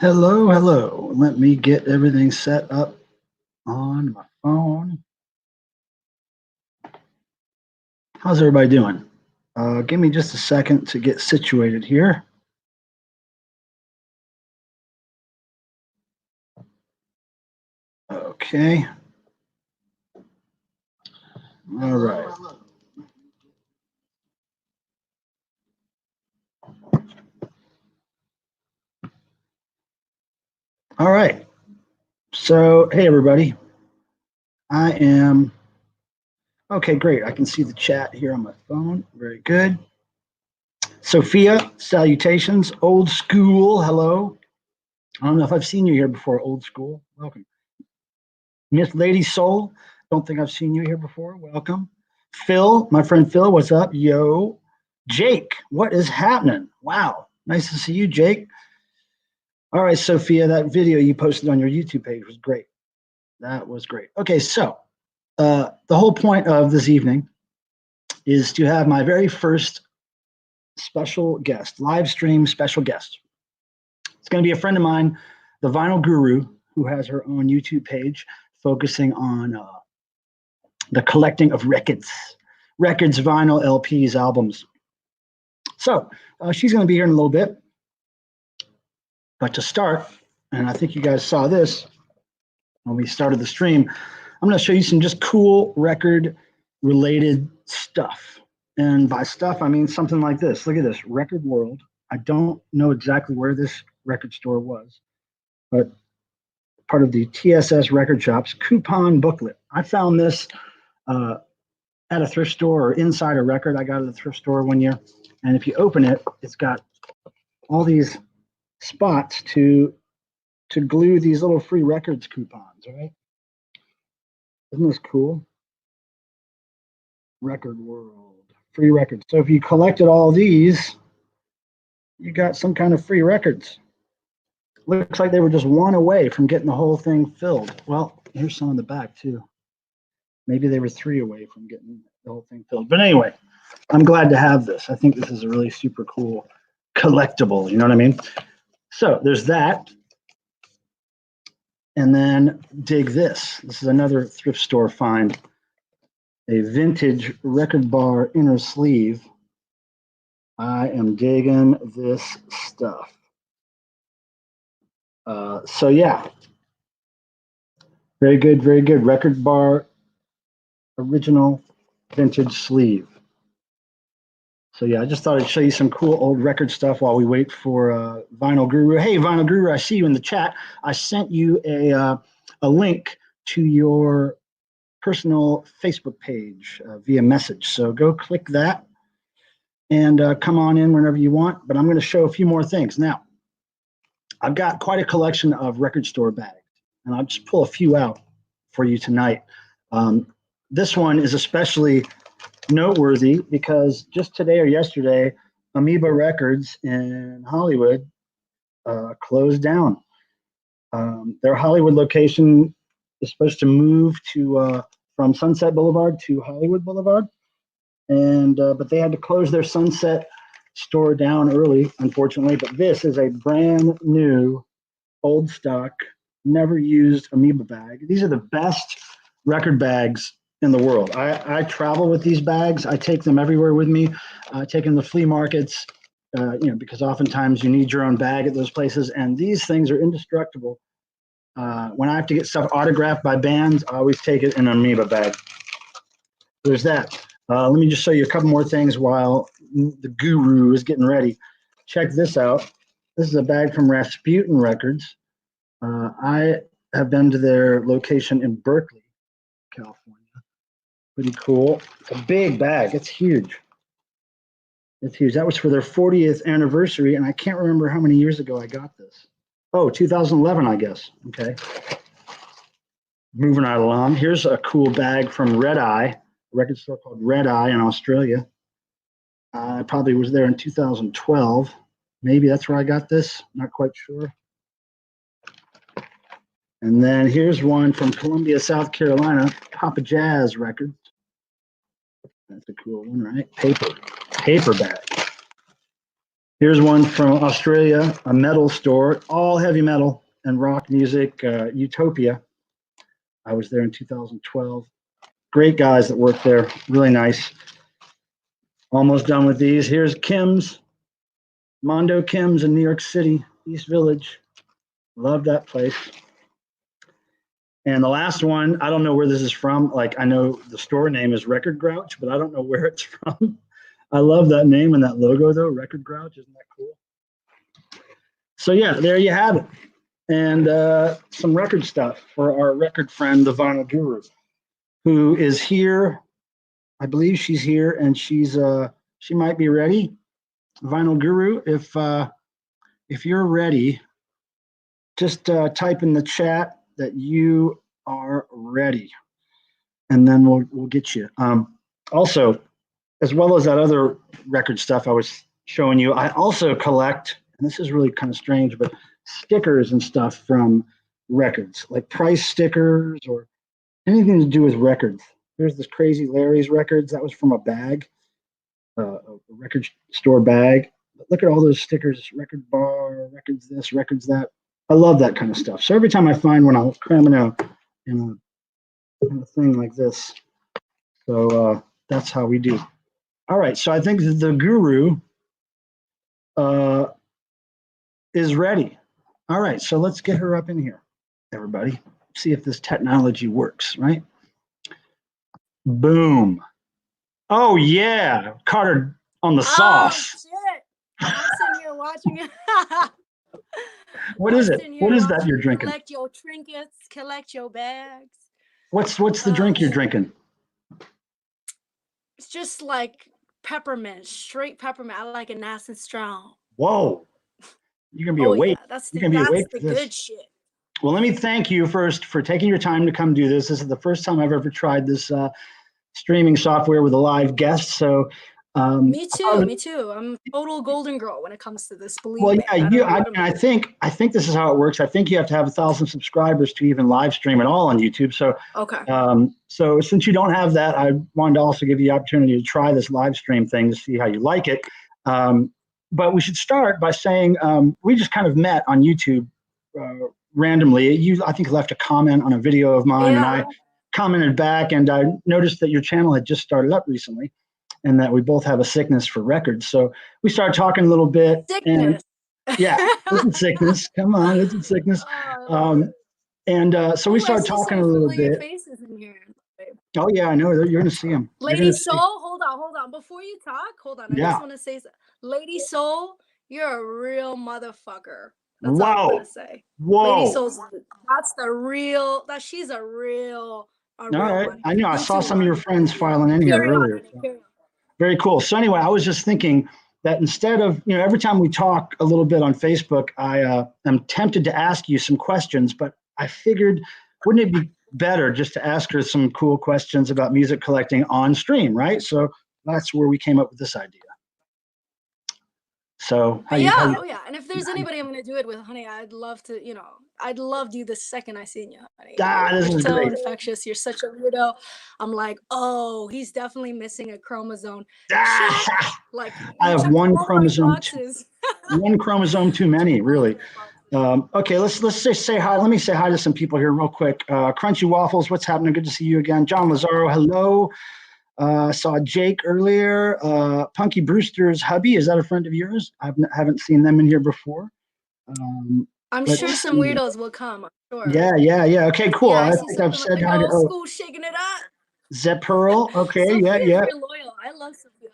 Hello, hello. Let me get everything set up on my phone. How's everybody doing? Give me just a second to get situated here. Okay. All right. All right. So, hey, everybody. I am. Okay, great. I can see the chat here on my phone. Very good. Sophia, salutations. Old school, hello. I don't know if I've seen you here before, old school. Welcome. Miss Lady Soul, don't think I've seen you here before. Welcome. Phil, my friend Phil, what's up? Yo. Jake, what is happening? Wow. Nice to see you, Jake. All right, Sophia, that video you posted on your YouTube page was great. That was great. Okay, so the whole point of this evening is to have my very first special guest, live stream special guest. It's going to be a friend of mine, the Vinyl Guru, who has her own YouTube page focusing on the collecting of records, vinyl, LPs, albums. So she's going to be here in a little bit. But to start, and I think you guys saw this when we started the stream, I'm going to show you some just cool record related stuff. And by stuff, I mean something like this. Look at this, Record World. I don't know exactly where this record store was, but part of the TSS Record Shop's coupon booklet. I found this at a thrift store or inside a record I got at a thrift store one year. And if you open it, it's got all these spots to glue these little free records coupons, right? Isn't this cool? Record World, free records. So if you collected all these, you got some kind of free records. Looks like they were just one away from getting the whole thing filled. Well, here's some in the back too. Maybe they were three away from getting the whole thing filled. But anyway, I'm glad to have this. I think this is a really super cool collectible. You know what I mean? So there's that. And then dig this. This is another thrift store find. A vintage record bar inner sleeve. I am digging this stuff. So yeah, very good, very good. Record bar original vintage sleeve. So yeah, I just thought I'd show you some cool old record stuff while we wait for Vinyl Guru. Hey, Vinyl Guru, I see you in the chat. I sent you a link to your personal Facebook page via message. So go click that and come on in whenever you want. But I'm going to show a few more things. Now, I've got quite a collection of record store bags, and I'll just pull a few out for you tonight. This one is especially noteworthy because just today or yesterday, Amoeba Records in Hollywood closed down. Their Hollywood location is supposed to move to from Sunset Boulevard to Hollywood Boulevard, and but they had to close their Sunset store down early, unfortunately. But this is a brand new, old stock, never used Amoeba bag. These are the best record bags in the world. I travel with these bags. I take them everywhere with me. I take them to flea markets, because oftentimes you need your own bag at those places. And these things are indestructible. When I have to get stuff autographed by bands, I always take it in an Amoeba bag. There's that. Let me just show you a couple more things while the guru is getting ready. Check this out. This is a bag from Rasputin Records. I have been to their location in Berkeley, California. Pretty cool. It's a big bag. It's huge. It's huge. That was for their 40th anniversary, and I can't remember how many years ago I got this. Oh, 2011, I guess. Okay. Moving right along. Here's a cool bag from Red Eye, a record store called Red Eye in Australia. I probably was there in 2012. Maybe that's where I got this. Not quite sure. And then here's one from Columbia, South Carolina, Papa Jazz Records. That's a cool one, right? Paper bag. Here's one from Australia, a metal store, all heavy metal and rock music, Utopia. I was there in 2012. Great guys that work there, really nice. Almost done with these. Here's Kim's, Mondo Kim's in New York City, East Village. Love that place. And the last one, I don't know where this is from. Like, I know the store name is Record Grouch, but I don't know where it's from. I love that name and that logo, though. Record Grouch, isn't that cool? So, yeah, there you have it. And some record stuff for our record friend, the Vinyl Guru, who is here. I believe she's here, and she might be ready. Vinyl Guru, if you're ready, just type in the chat that you are ready, and then we'll get you. Also, as well as that other record stuff I was showing you, I also collect, and this is really kind of strange, but stickers and stuff from records, like price stickers or anything to do with records. There's this Crazy Larry's records. That was from a bag, a record store bag. But look at all those stickers, record bar, records this, records that. I love that kind of stuff. So every time I find one, I'll cram it out in a thing like this. So that's how we do. All right, so I think the guru is ready. All right, so let's get her up in here, everybody. See if this technology works, right? Boom. Oh, yeah. Caught her on the sauce. Oh, shit. I'm sitting here watching it. What is it? What is that you're drinking? Collect your trinkets, collect your bags. What's the drink you're drinking? It's just like peppermint, straight peppermint. I like it nice and strong. Whoa. You're going to be awake. Yeah, that's you're going to be awake the good shit. Well, let me thank you first for taking your time to come do this. This is the first time I've ever tried this streaming software with a live guest. So me too. I'm total golden girl when it comes to this. Believe well, me. yeah, I think this is how it works. I think you have to have 1,000 subscribers to even live stream at all on YouTube. So okay. So since you don't have that, I wanted to also give you the opportunity to try this live stream thing to see how you like it. But we should start by saying we just kind of met on YouTube randomly. You, I think, left a comment on a video of mine, and I commented back, and I noticed that your channel had just started up recently, and that we both have a sickness for records. So we started talking a little bit. Sickness. And, yeah, it's a sickness. Come on, it's a sickness. So we started talking a little bit. Faces in here. Oh yeah, I know. You're going to see them. Lady Soul, hold on. Before you talk, hold on. I just want to say, Lady Soul, you're a real motherfucker. That's all I want to say. Whoa. Lady Soul, that's the real. She's a real. All right. One. I know. I saw some of your friends filing in here earlier. Very cool. So anyway, I was just thinking that instead of, every time we talk a little bit on Facebook, I am tempted to ask you some questions, but I figured, wouldn't it be better just to ask her some cool questions about music collecting on stream, right? So that's where we came up with this idea. So And if there's anybody I'm going to do it with, honey, I'd love to, I'd love you the second I seen you, honey. This is so great. Infectious. You're such a weirdo. I'm like, oh, he's definitely missing a chromosome. Like I have one chromosome. One chromosome too many, really. Okay, let's just say hi. Let me say hi to some people here real quick. Crunchy Waffles, what's happening? Good to see you again. John Lazaro, hello. Saw Jake earlier. Punky Brewster's hubby, is that a friend of yours? I haven't seen them in here before. I'm sure some weirdos will come. I'm sure. Yeah. Okay, cool. Yeah, I think I've said hi to school shaking it up. Zep Pearl. Okay, Sophia's yeah. You're loyal. I love Sophia.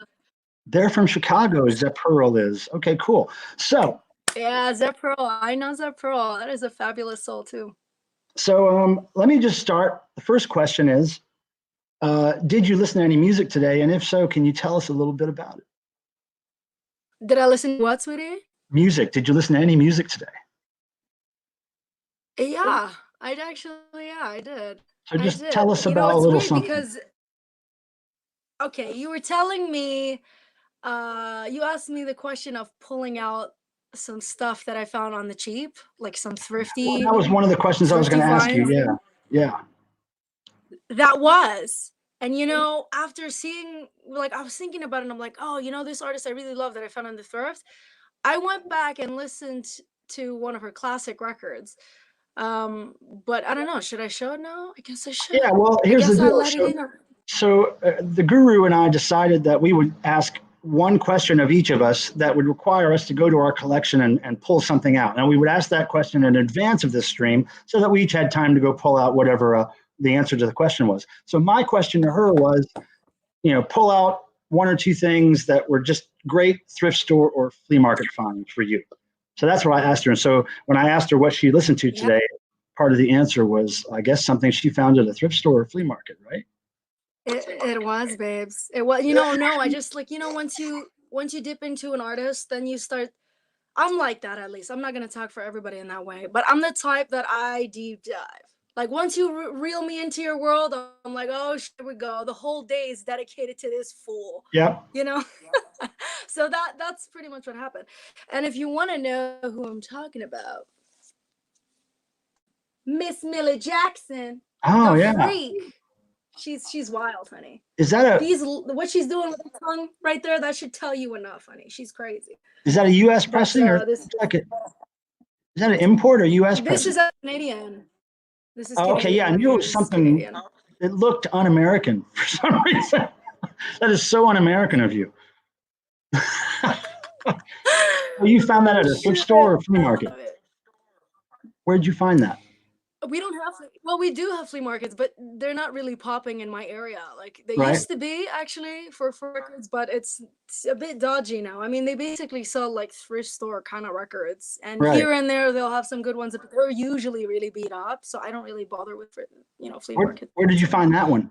They're from Chicago. Zep Pearl is. Okay, cool. So. Yeah, Zep Pearl. I know Zep Pearl. That is a fabulous soul too. So let me just start. The first question is, did you listen to any music today? And if so, can you tell us a little bit about it? Did I listen to what, sweetie? Music. Did you listen to any music today? Yeah, I did. So just tell us about a little something. Because, okay, you were telling me, you asked me the question of pulling out some stuff that I found on the cheap, like some thrifty. Well, that was one of the questions I was going to ask you. Yeah. That was. And, after seeing, I was thinking about it, and I'm like, oh, this artist I really love that I found on the Thrift. I went back and listened to one of her classic records. But I don't know. Should I show it now? I guess I should. Yeah, well, I here's the guess I deal. let it in. So the guru and I decided that we would ask one question of each of us that would require us to go to our collection and pull something out. And we would ask that question in advance of this stream so that we each had time to go pull out whatever the answer to the question was. So my question to her was, pull out one or two things that were just great thrift store or flea market finds for you. So that's what I asked her. And so when I asked her what she listened to today, part of the answer was, I guess, something she found at a thrift store or flea market, right? It was, babes. It was, no, I just like, once you dip into an artist, then you start. I'm like that, at least. I'm not gonna talk for everybody in that way, but I'm the type that I deep dive. Like once you reel me into your world, I'm like, oh, here we go. The whole day is dedicated to this fool. Yeah. So that's pretty much what happened. And if you want to know who I'm talking about, Miss Millie Jackson, Oh, the yeah. freak. She's wild, honey. Is that what she's doing with her tongue right there? That should tell you enough, honey. She's crazy. Is that a U.S. pressing or is that an import or U.S. pressing? This is a Canadian. This is okay. Yeah, I knew it was something. Canadian. It looked un-American for some reason. That is so un-American of you. You found that at a thrift store or flea market? Where'd you find that? We don't have, well, we do have flea markets, but they're not really popping in my area. Like they used to be actually for records, but it's a bit dodgy now. I mean, they basically sell like thrift store kind of records, and here and there they'll have some good ones, but they're usually really beat up. So I don't really bother with, flea market. Where did you find that one?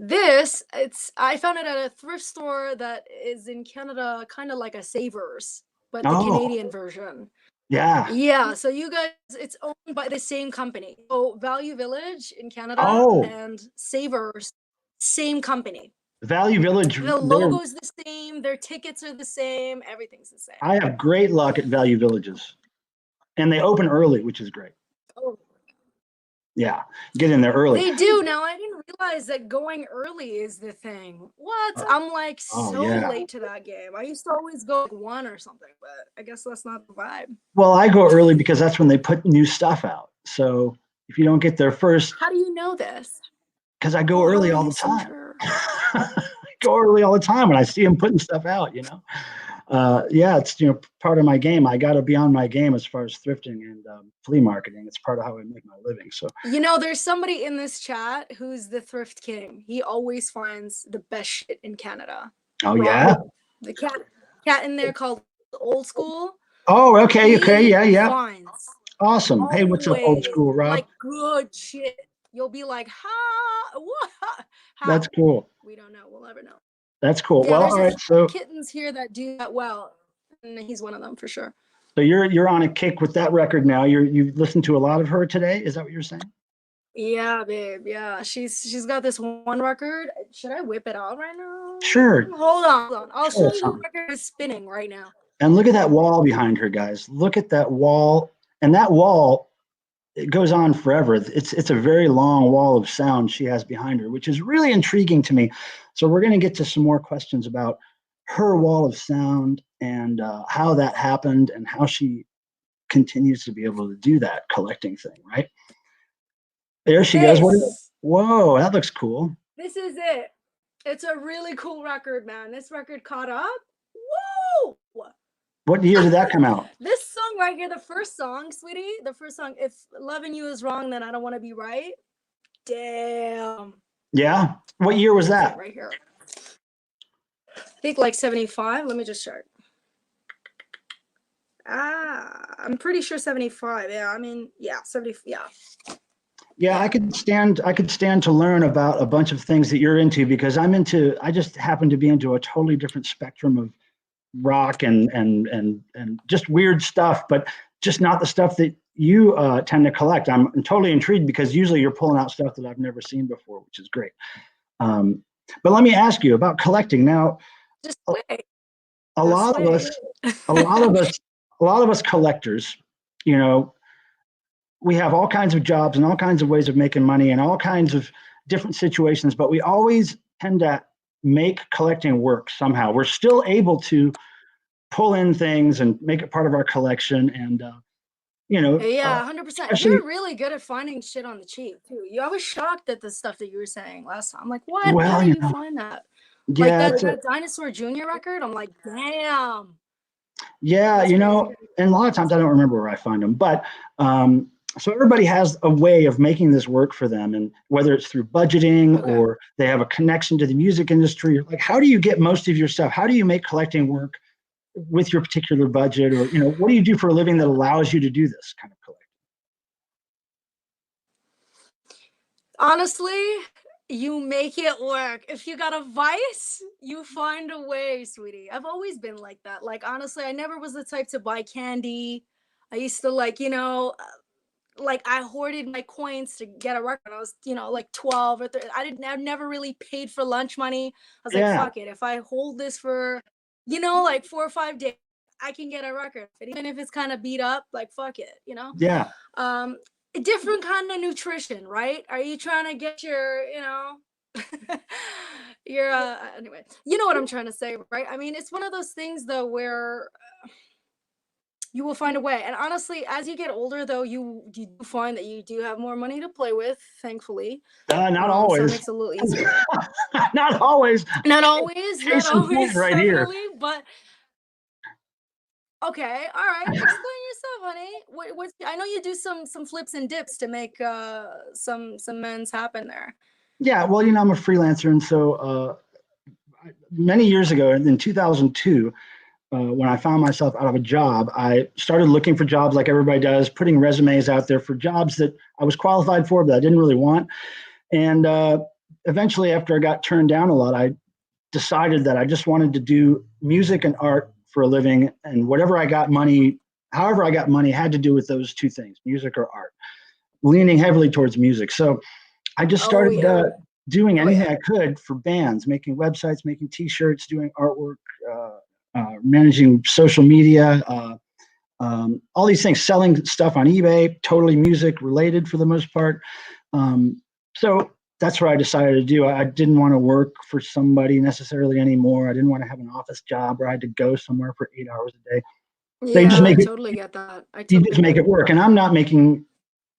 I found it at a thrift store that is in Canada, kind of like a Savers, but the Canadian version. Yeah. So you guys, it's owned by the same company. So Value Village in Canada and Savers, same company. Value Village. The logo's the same. Their tickets are the same. Everything's the same. I have great luck at Value Villages, and they open early, which is great. Oh. Yeah, get in there early. They do. Now, I didn't realize that going early is the thing. What? I'm like so late to that game. I used to always go like 1 or something, but I guess that's not the vibe. Well, I go early because that's when they put new stuff out. So if you don't get there first. How do you know this? Because I go early all the time. I go early all the time when I see them putting stuff out, it's part of my game. I got to be on my game as far as thrifting and flea marketing. It's part of how I make my living. So there's somebody in this chat who's the thrift king. He always finds the best shit in Canada. Oh yeah, the cat in there called Old School. Oh okay, yeah. Finds awesome. Hey, what's up, Old School, Rob? Like good shit. You'll be like, what? How? That's cool. We don't know. We'll never know. That's cool. Yeah, well, all right. So kittens here that do that well, and he's one of them for sure. So you're on a kick with that record now. You've listened to a lot of her today. Is that what you're saying? Yeah, babe. Yeah, she's got this one record. Should I whip it out right now? Sure. Hold on. I'll show you the record is spinning right now. And look at that wall behind her, guys. Look at that wall, and that wall. It goes on forever. It's a very long wall of sound she has behind her, which is really intriguing to me. So we're going to get to some more questions about her wall of sound and how that happened and how she continues to be able to do that collecting thing, right? There she goes. Whoa, that looks cool. This is it. It's a really cool record, man. This record caught up. Whoa! What year did that come out? This song right here, the first song, sweetie, the first song, If Loving You Is Wrong, Then I Don't Want to Be Right. Damn. Yeah? What year was that? Right here. I think like 75. Let me just check. I'm pretty sure 75. Yeah, I mean, yeah, 70. Yeah. Yeah, I could stand to learn about a bunch of things that you're into because I just happen to be into a totally different spectrum of rock and just weird stuff, but just not the stuff that you tend to collect. I'm totally intrigued because usually you're pulling out stuff that I've never seen before, which is great. But let me ask you about collecting now. Just wait. A lot of us collectors, we have all kinds of jobs and all kinds of ways of making money and all kinds of different situations, but we always tend to make collecting work somehow. We're still able to pull in things and make it part of our collection. And, Yeah, 100%. especially, You're really good at finding shit on the cheap too. I was shocked at the stuff that you were saying last time. I'm like, what? How well, do you find that? Like yeah, that Dinosaur Jr. record? I'm like, damn, yeah, that's crazy. and a lot of times I don't remember where I find them, but um, so everybody has a way of making this work for them, and whether it's through budgeting Okay. or they have a connection to the music industry, like how do you get most of your stuff? How do you make collecting work with your particular budget, or what do you do for a living that allows you to do this kind of collecting? Honestly, you make it work. If you got a vice, you find a way, sweetie. I've always been like that. Like, honestly, I never was the type to buy candy. I used to like I hoarded my coins to get a record when I was, like 12 or 13. I never really paid for lunch money. I was like, Yeah, fuck it. If I hold this for, like 4 or 5 days, I can get a record. Even if it's kind of beat up, like fuck it. yeah, Um, a different kind of nutrition, right? Are you trying to get your, your anyway, you know what I'm trying to say, right? I mean, it's one of those things though where you will find a way. And honestly, as you get older, though, you do find that you do have more money to play with, thankfully. not So it always. makes it a little easier. Not always. Not Case in point, always, right here. definitely. But okay, all right. Explain yourself, honey. What? I know you do some flips and dips to make some men's happen there. Yeah, well, I'm a freelancer, and so many years ago, in 2002, when I found myself out of a job, I started looking for jobs like everybody does, putting resumes out there for jobs that I was qualified for, but I didn't really want. And eventually, after I got turned down a lot, I decided that I just wanted to do music and art for a living, and however I got money, had to do with those two things, music or art, leaning heavily towards music. So I just Oh started yeah. doing Oh anything yeah. I could for bands, making websites, making T-shirts, doing artwork, managing social media, all these things, selling stuff on eBay, totally music related for the most part. So that's what I decided to do. I didn't want to work for somebody necessarily anymore. I didn't want to have an office job where I had to go somewhere for 8 hours a day. So Yeah, I totally get that. I you totally just make get it work. And I'm not making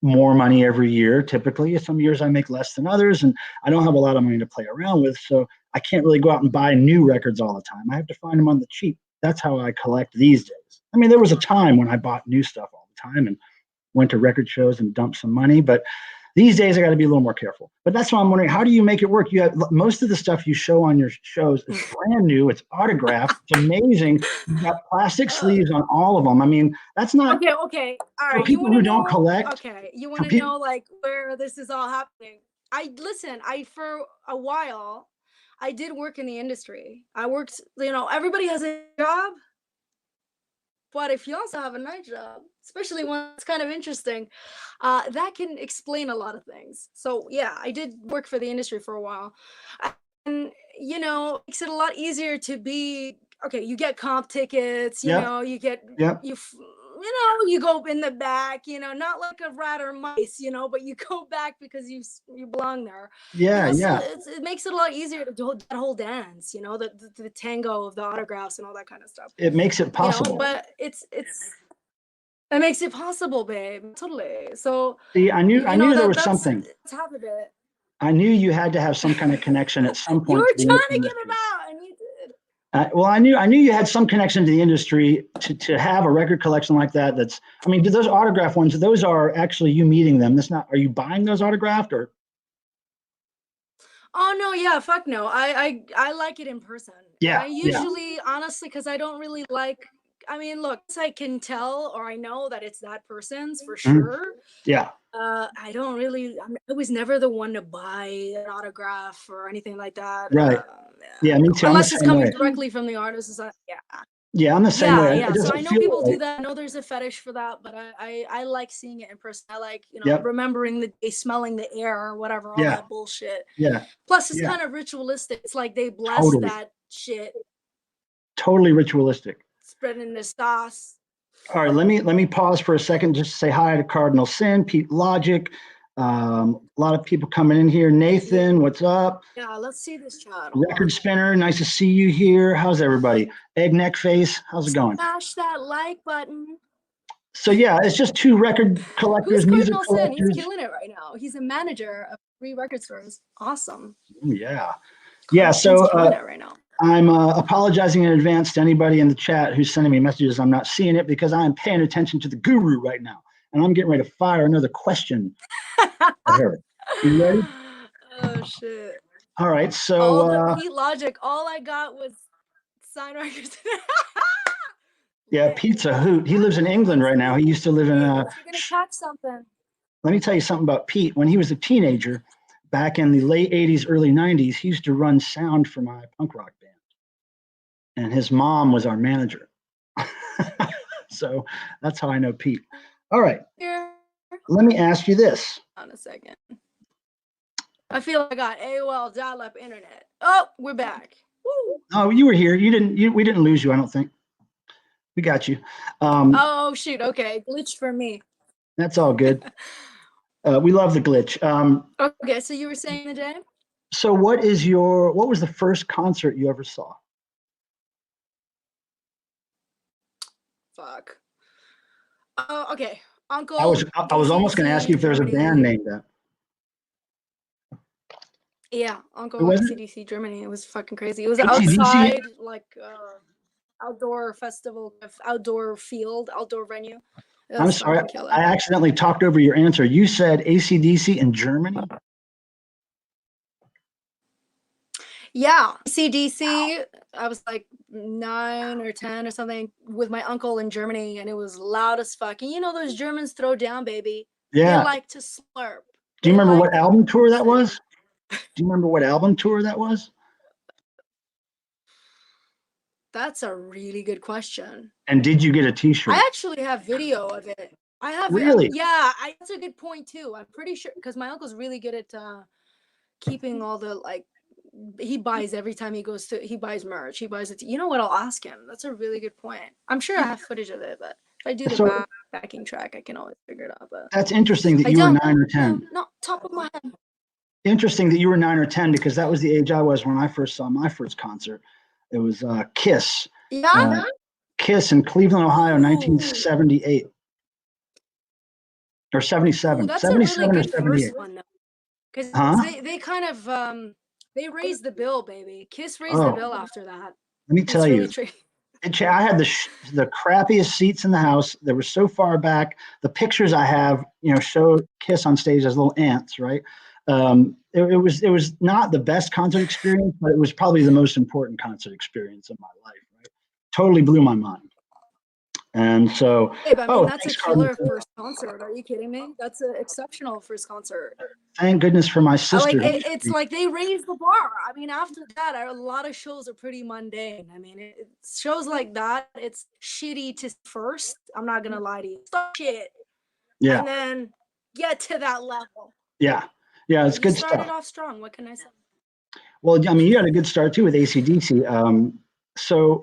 more money every year. Typically, some years I make less than others, and I don't have a lot of money to play around with. So I can't really go out and buy new records all the time. I have to find them on the cheap. That's how I collect these days. I mean, there was a time when I bought new stuff all the time and went to record shows and dumped some money, but these days I got to be a little more careful. But that's why I'm wondering, how do you make it work? You have most of the stuff you show on your shows is brand new. It's autographed. It's amazing. You've got plastic that. sleeves on all of them. I mean, that's not Okay. All for right. You people want to who don't know? collect. Okay. You want For to people, know like where this is all happening? I for a while, I did work in the industry. I worked. Everybody has a job, but if you also have a night job, especially when it's kind of interesting, that can explain a lot of things. So yeah, I did work for the industry for a while, and it makes it a lot easier to be okay. You get comp tickets, yep, you get yep, you go in the back, not like a rat or mice, but you go back because you belong there. So yeah. it makes it a lot easier to do that whole dance, the tango of the autographs and all that kind of stuff. It makes it possible. But it makes it possible, babe. Totally. So See, I knew there was that's something. half of it. I knew you had to have some kind of connection at some You point to were the trying to get it industry. out, and you did. Well, I knew you had some connection to the industry to have a record collection like that. I mean, do those autograph ones? Those are actually you meeting them. That's not. Are you buying those autographed or? Oh no, yeah, fuck no. I like it in person. And Yeah, I yeah, usually, honestly, because I don't really like. I mean, look, I can tell or I know that it's that person's for mhm, sure. yeah. I don't really. I was never the one to buy an autograph or anything like that. Right. Yeah, me too. I'm the Unless it's same coming way. directly from the artist. Yeah. Yeah, I'm the same way. It So doesn't I know feel people do right. that. I know there's a fetish for that, but I like seeing it in person. I like, Yep. remembering the day, smelling the air or whatever, all Yeah. that bullshit. Yeah. Plus, it's Yeah. kind of ritualistic. It's like they bless Totally. that shit, Totally ritualistic. spreading the sauce. All right, let me pause for a second just to say hi to Cardinal Sin, Pete Logic, A lot of people coming in here. Nathan, what's up? Yeah, let's see this chat. Hold Record on. Spinner, nice to see you here. How's everybody? Egg Neck Face, how's it going? Smash that like button. So yeah, it's just two record collectors, Who's music Cardinal Sin? He's collectors. killing it right now. He's a manager of 3 record stores. Awesome. Ooh, yeah. Cardinal Sin's So killing it right now. I'm apologizing in advance to anybody in the chat who's sending me messages. I'm not seeing it because I'm paying attention to the guru right now. And I'm getting ready to fire another question at her. You ready? Oh, shit. All right. So all the Pete Logic, all I got was sign records. yeah, Pete's a hoot. He lives in England right now. He used to live in. You're gonna catch something. Let me tell you something about Pete. When he was a teenager, back in the late 80s, early 90s, he used to run sound for my punk rock band. And his mom was our manager. So that's how I know Pete. All right. Here. Let me ask you this. On a second. I feel like I got AOL dial-up internet. Oh, we're back. Woo. Oh, you were here. We didn't lose you, I don't think. We got you. Oh, shoot. Okay. Glitch for me. That's all good. We love the glitch. Okay, so you were saying the day? So what was the first concert you ever saw? Fuck. Okay. Uncle. I was almost going to ask you if there's a band named that. Yeah, Uncle Who was it? ACDC Germany. It was fucking crazy. It was AC/DC? outside, like outdoor festival, outdoor field, outdoor venue. It I'm was sorry, fucking killer. I accidentally talked over your answer. You said AC/DC in Germany? Yeah, CDC. I was like 9 or 10 or something with my uncle in Germany, and it was loud as fuck. And you know those Germans throw down, baby. Yeah. They like to slurp. Do you remember what to album tour that was? Do you remember what album tour that was? That's a really good question. And did you get a T-shirt? I actually have video of it. I have Really? Yeah, that's a good point too. I'm pretty sure because my uncle's really good at keeping all the like. He buys every time he goes to. He buys merch. He buys it. You know what? I'll ask him. That's a really good point. I'm sure I have footage of it, but if I do the backing track, I can always figure it out. But that's interesting that you were 9 or 10. No, top of my head. Interesting that you were 9 or 10 because that was the age I was when I first saw my first concert. It was Kiss. Yeah. Kiss in Cleveland, Ohio, 1978 or 77. Ooh, that's 77 a really or good 78. first one though, because they kind of they raised the bill, baby. Kiss raised the bill after that. Let me tell you. I had the crappiest seats in the house. They were so far back. The pictures I have, show Kiss on stage as little ants, right? It was not the best concert experience, but it was probably the most important concert experience of my life. Right? Totally blew my mind. And so, that's a killer first concert. Are you kidding me? That's an exceptional first concert. Thank goodness for my sister. It's like they raised the bar. I mean, after that, a lot of shows are pretty mundane. I mean, shows like that, it's shitty to first. I'm not gonna lie to you. Start shit. Yeah. And then get to that level. Yeah. Yeah, it's good stuff. Started off strong. What can I say? Well, I mean, you had a good start too with AC/DC. So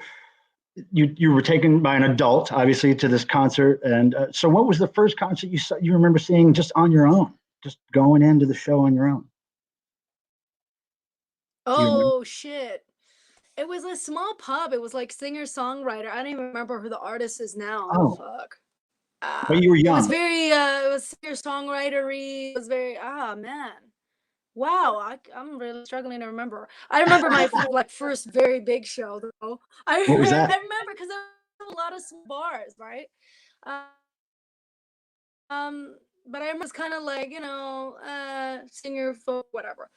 you were taken by an adult, obviously, to this concert. And so what was the first concert you remember seeing just on your own, just going into the show on your own? Oh, shit. It was a small pub. It was like singer-songwriter. I don't even remember who the artist is now. Oh, fuck. But you were young. It was very, it was singer-songwritery. It was very, man. Wow, I'm really struggling to remember. I remember my first very big show though. What was that? I remember because there were a lot of bars, right? But I remember it's kind of like singer, folk, whatever.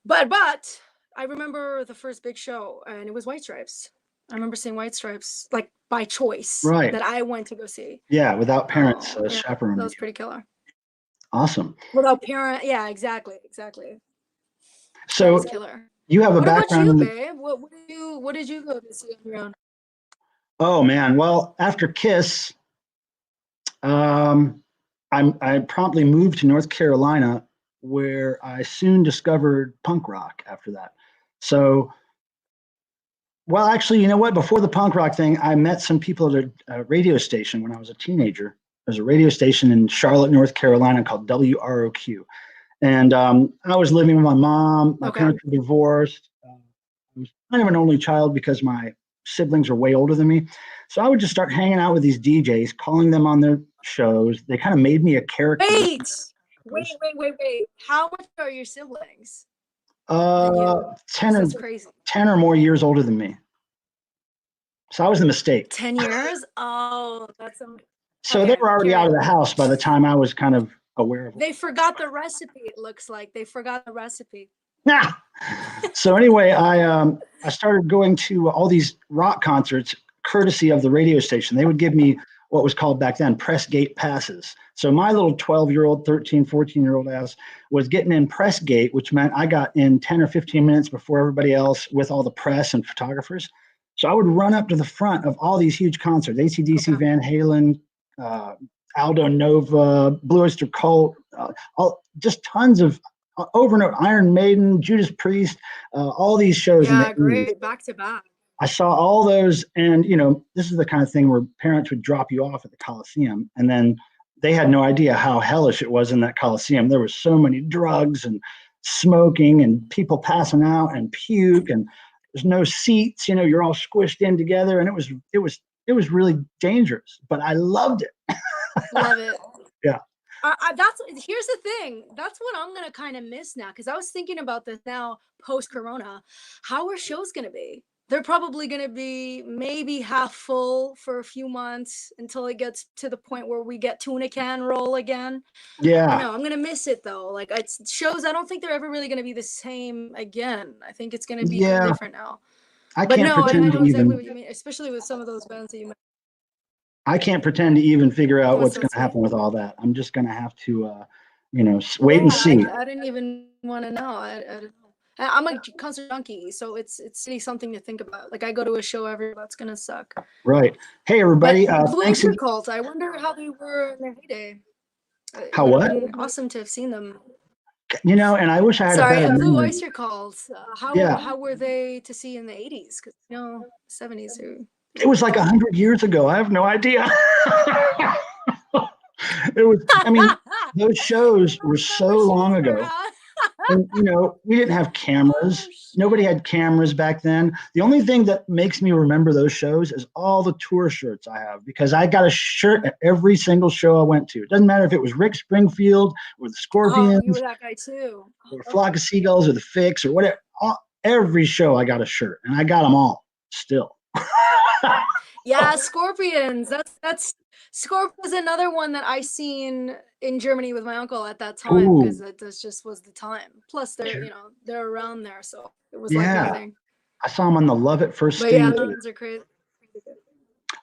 But I remember the first big show, and it was White Stripes. I remember seeing White Stripes like by choice, right? That I went to go see. Yeah, without parents chaperoning. That was pretty killer. Awesome. Without parent, yeah, exactly. So killer. You have a background. What about you, babe? What did you go to see on your own? Oh man, well, after Kiss, I promptly moved to North Carolina, where I soon discovered punk rock after that. So, actually, you know what? Before the punk rock thing, I met some people at a radio station when I was a teenager. there's a radio station in Charlotte, North Carolina called WROQ. And I was living with my mom. My Okay. parents were divorced. I was kind of an only child because my siblings are way older than me. So I would just start hanging out with these DJs, calling them on their shows. They kind of made me a character. Wait. How much are your siblings? 10 That's crazy. 10 or more years older than me. So I was the mistake. 10 years? Oh, that's so they were already out of the house by the time I was kind of aware of it. They forgot the recipe, it looks like. They forgot the recipe. Nah. So anyway, I started going to all these rock concerts courtesy of the radio station. They would give me what was called back then press gate passes. So my little 12-year-old, 13, 14-year-old ass was getting in press gate, which meant I got in 10 or 15 minutes before everybody else with all the press and photographers. So I would run up to the front of all these huge concerts, AC/DC, Van Halen, Aldo Nova, Blue Oyster Cult, just tons of over and over, Iron Maiden, Judas Priest, all these shows. Yeah, great, back to back. I saw all those, and this is the kind of thing where parents would drop you off at the Coliseum, and then they had no idea how hellish it was in that Coliseum. There were so many drugs and smoking and people passing out and puke, and there's no seats. You're all squished in together, and it was really dangerous. But I loved it. Love it. Yeah. Here's the thing. That's what I'm gonna kind of miss now, because I was thinking about this now post-corona. How are shows gonna be? They're probably gonna be maybe half full for a few months until it gets to the point where we get tuna can roll again. Yeah. I know I'm gonna miss it though. Like it's shows, I don't think they're ever really gonna be the same again. I think it's gonna be different now. I can't pretend to exactly what you mean, especially with some of those bands that you mentioned. I can't pretend to even figure out what's going to happen with all that. I'm just going to have to, wait and see. I didn't even want to know. I don't know. I'm a concert junkie, so it's really something to think about. Like I go to a show that's going to suck. Right. Hey, everybody. Blue Oyster Cult. I wonder how they were in their heyday. How what? Awesome to have seen them. And I wish I had a better Blue memory. Oyster Cult. How were they to see in the 80s? Because 70s are. It was like 100 years ago. I have no idea. It was. I mean, those shows were so long ago, and we didn't have cameras. Nobody had cameras back then. The only thing that makes me remember those shows is all the tour shirts I have, because I got a shirt at every single show I went to. It doesn't matter if it was Rick Springfield or the Scorpions. Oh, you were that guy too. Or Flock of Seagulls or the Fix or whatever. Every show I got a shirt, and I got them all still. Yeah, Scorpions. That's Scorpions, another one that I seen in Germany with my uncle at that time, because that just was the time. Plus, they're around there, so it was like nothing. I saw them on the Love at First stage. Yeah, those are crazy.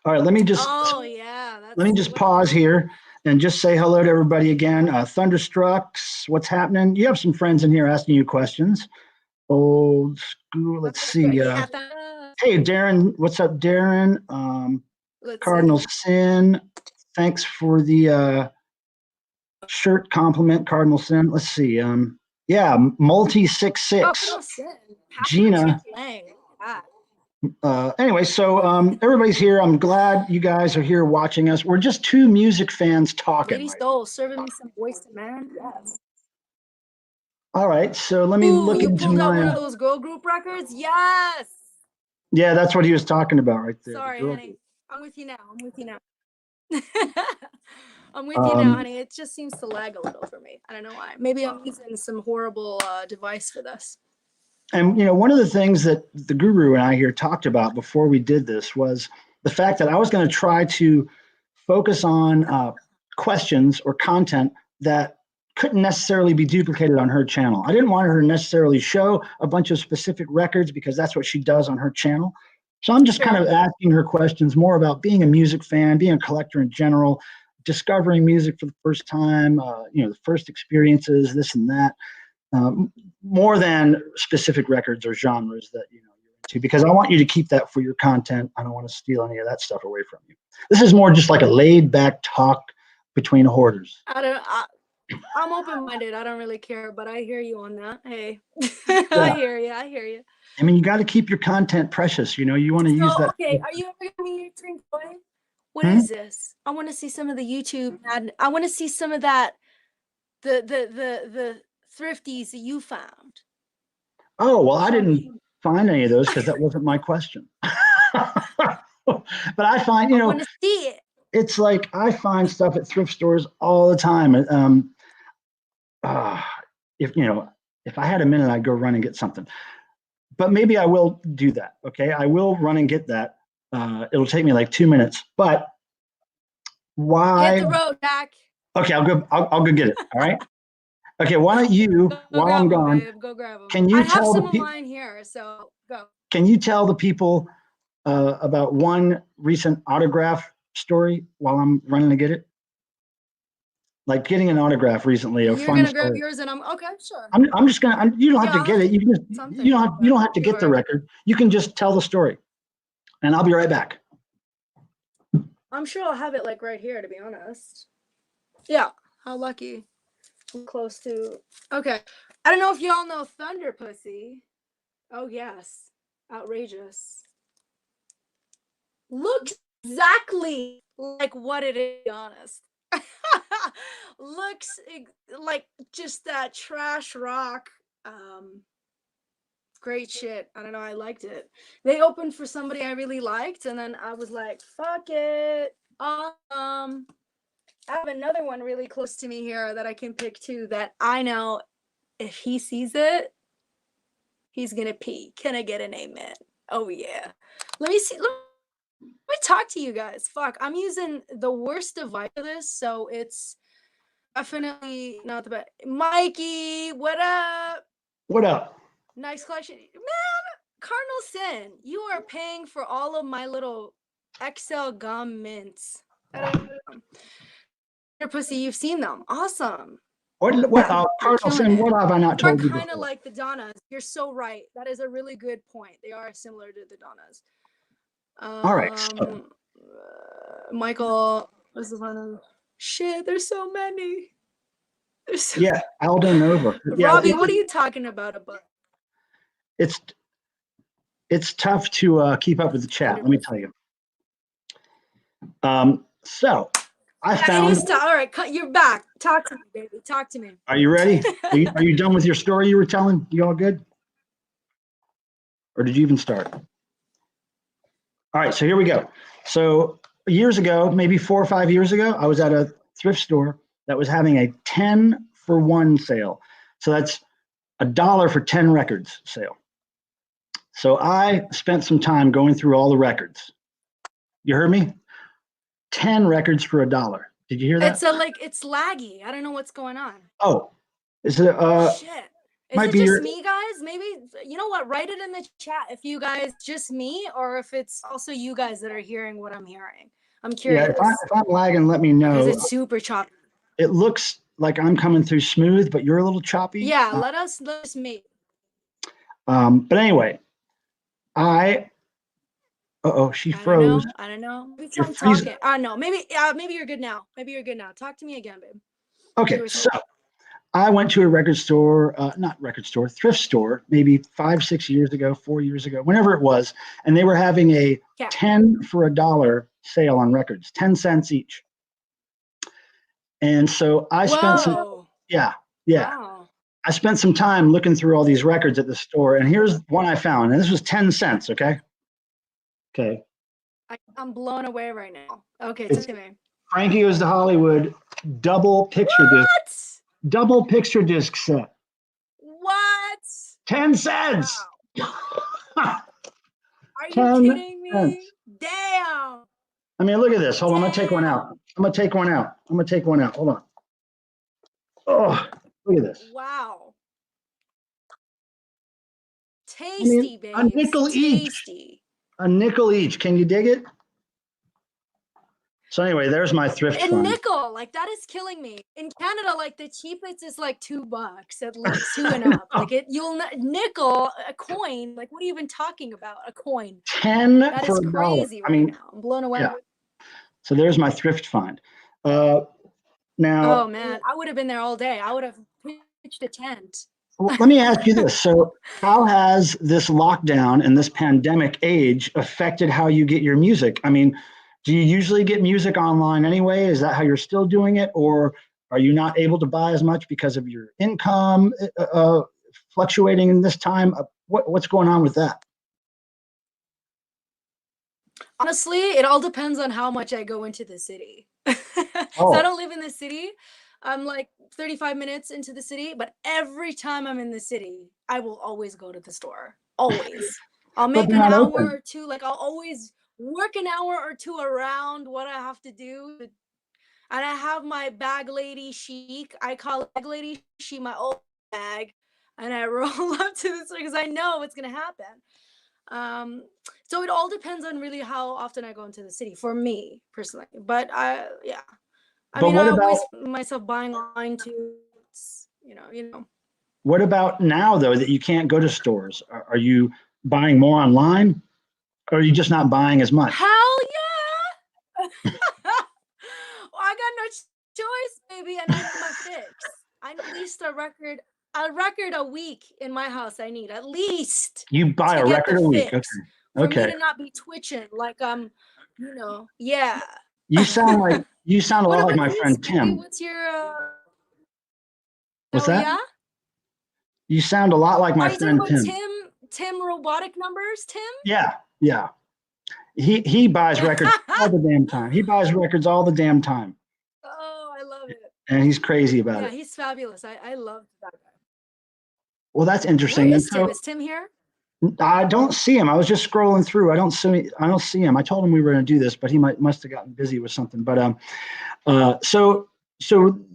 All right, let me just. Oh yeah. Let me just pause here and just say hello to everybody again. Thunderstrucks, what's happening? You have some friends in here asking you questions. Old school. Let's see. Hey, Darren. What's up, Darren? Cardinal Sin. Thanks for the shirt compliment, Cardinal Sin. Let's see. Multi 66. Gina. Anyway, so everybody's here. I'm glad you guys are here watching us. We're just two music fans talking. Lady Stole serving me some Boyz II Men. Yes. All right, so let me look into pulled out one of those girl group records. Yes. Yeah, that's what he was talking about right there. Sorry, honey. I'm with you now. I'm with you now, honey. It just seems to lag a little for me. I don't know why. Maybe I'm using some horrible device for this. And one of the things that the guru and I here talked about before we did this was the fact that I was going to try to focus on questions or content that couldn't necessarily be duplicated on her channel. I didn't want her to necessarily show a bunch of specific records, because that's what she does on her channel. So I'm just kind of asking her questions more about being a music fan, being a collector in general, discovering music for the first time, the first experiences, this and that, more than specific records or genres that you're into, because I want you to keep that for your content. I don't want to steal any of that stuff away from you. This is more just like a laid back talk between hoarders. I'm open-minded. I don't really care, but I hear you on that. Hey, I hear you. I mean, you got to keep your content precious. You want to use that. Okay, are you ever going to drink joy? What is this? I want to see some of the YouTube ad. I want to see some of that. The thrifties that you found. Oh, well, I Show didn't me. find any of those because that wasn't my question. But I find, I want to see it. it's like I find stuff at thrift stores all the time. If if I had a minute, I'd go run and get something. But maybe I will do that. Okay, I will run and get that. It'll take me like 2 minutes. But why? Hit the road, Jack. Okay, I'll go. I'll go get it. All right. Okay. Why don't you, Go while grab I'm them, gone, babe. Go grab them. can you I have tell the some of people? mine here, so go. Can you tell the people about one recent autograph story while I'm running to get it? Like getting an autograph recently, a You're fun gonna grab story. yours, and I'm okay. Sure. I'm just gonna. You don't have Yeah, to I'll get have it. to You can just. something. You don't have to get the Sure. record. You can just tell the story, and I'll be right back. I'm sure I'll have it like right here, to be honest. Yeah. How lucky. I'm close to. Okay. I don't know if y'all know Thunder Pussy. Oh yes. Outrageous. Looks exactly like what it is, to be honest. Looks like just that trash rock. Great shit. I don't know. I liked it. They opened for somebody I really liked, and then I was like, fuck it. I have another one really close to me here that I can pick too, that I know if he sees it, he's gonna pee. Can I get an amen? Oh yeah. Let me see. Let me talk to you guys. Fuck. I'm using the worst device for this, so it's definitely not the best. Mikey, what up? What up? Nice collection. Man, Cardinal Sin, you are paying for all of my little XL gum mints. Pussy, you've seen them. Awesome. What? You're Cardinal killing Sin, it. what have I not They are told you kind of before? like the Donnas. You're so right. That is a really good point. They are similar to the Donnas. All right. So, Michael was the one. Shit, there's so many. There's so yeah, Aldo Nova. Yeah, Robbie, what are you talking about? it's tough to keep up with the chat. Let me tell you. So I found. All right, you're back. Talk to me, baby. Talk to me. Are you ready? Are you done with your story you were telling? You all good? Or did you even start? All right, so here we go. So years ago, maybe 4 or 5 years ago, I was at a thrift store that was having a 10 for 1 sale. So that's $1 for 10 records sale. So I spent some time going through all the records. You heard me? 10 records for $1. Did you hear that? It's laggy. I don't know what's going on. Oh, is it Shit. Is might it be just me, guys? Maybe, you know what? Write it in the chat if you guys, just me, or if it's also you guys that are hearing what I'm hearing. I'm curious. Yeah, if I'm lagging, let me know. Because it's super choppy. It looks like I'm coming through smooth, but you're a little choppy. Yeah, let us meet. But anyway, she froze. I don't know. Maybe You're I'm freezing. talking. No, maybe you're good now. Maybe you're good now. Talk to me again, babe. Okay, so I went to a record store, not record store, thrift store, maybe 5, 6 years ago, 4 years ago, whenever it was, and they were having a 10 for $1 sale on records, 10 cents each. And so I spent Wow. I spent some time looking through all these records at the store, and here's one I found, and this was 10 cents, okay? Okay. I'm blown away right now. Okay, talk to me. Frankie Goes to Hollywood double picture disc. Double picture disc set. What? 10 cents. Wow. Are you kidding me? Cents. Damn. I mean, look at this. Hold on, I'm gonna take one out. Hold on. Oh, look at this. Wow. Tasty, babe. A nickel each. A nickel each. Can you dig it? So anyway, there's my thrift fund. Nickel, like that is killing me. In Canada, like the cheapest is like $2 at least, 2 and up. Like nickel, a coin. Like what are you even talking about? A coin. 10 that for is crazy right now. I'm blown away. Yeah. So there's my thrift find. Now. Oh man, I would have been there all day. I would have pitched a tent. Well, let me ask you this. So how has this lockdown and this pandemic age affected how you get your music? I mean, Do you usually get music online anyway? Is that how you're still doing it, or are you not able to buy as much because of your income fluctuating in this time? What's going on with that? Honestly, it all depends on how much I go into the city. So I Oh, don't live in the city. I'm like 35 minutes into the city, but every time I'm in the city, I will always go to the store. Always. I'll but make they're an not hour open. or two, like I'll always work an hour or two around what I have to do. And I have my bag lady chic. I call it bag lady chic, my old bag. And I roll up to the store because I know what's gonna happen. Um, so it all depends on really how often I go into the city for me personally. But yeah, I But mean, I always myself buying online too. what about now though that you can't go to stores? Are you buying more online, or are you just not buying as much? Hell yeah! Well, I got no choice, baby, and I need my fix. I need at least a record a week in my house. I need at least You buy to a get the record a week. Okay. fix for me Okay. to not be twitching like yeah. You sound a What lot like about my you, friend baby? Tim. What's your What's oh that? yeah? You sound a lot like my Are you talking friend about Tim. Tim robotic numbers, Tim? Yeah, yeah. He buys records all the damn time. He buys records all the damn time, Oh, I love it. and he's crazy about Yeah, it. he's fabulous. I love that guy. Well, that's Where interesting. And is Tim? so Is Tim here? I don't see him. I was just scrolling through. I don't see him. I told him we were going to do this, but he must have gotten busy with something. But so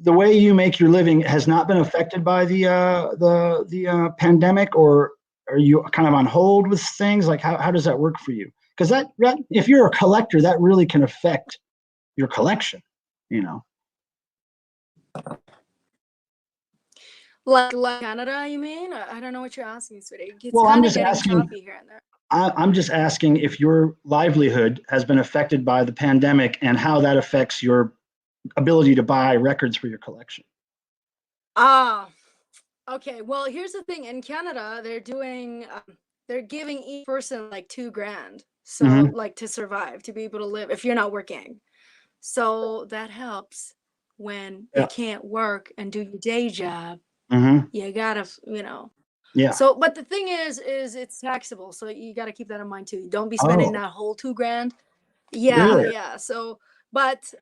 the way you make your living has not been affected by the pandemic, or are you kind of on hold with things? Like how does that work for you? Because that if you're a collector, that really can affect your collection. You know. Like Canada, you mean? I don't know what you're asking, sweetie. It's Well, I'm kind of just getting asking. choppy here and there. I'm just asking if your livelihood has been affected by the pandemic and how that affects your ability to buy records for your collection. Ah, okay. Well, here's the thing. In Canada, they're giving each person like 2 grand. So Hmm. like to survive, to be able to live if you're not working. So that helps when you Yeah. can't work and do your day job. Hmm. You gotta. Yeah. So, but the thing is it's taxable. So you got to keep that in mind too. Don't be spending Oh, that whole 2 grand. Yeah, really? yeah. So, but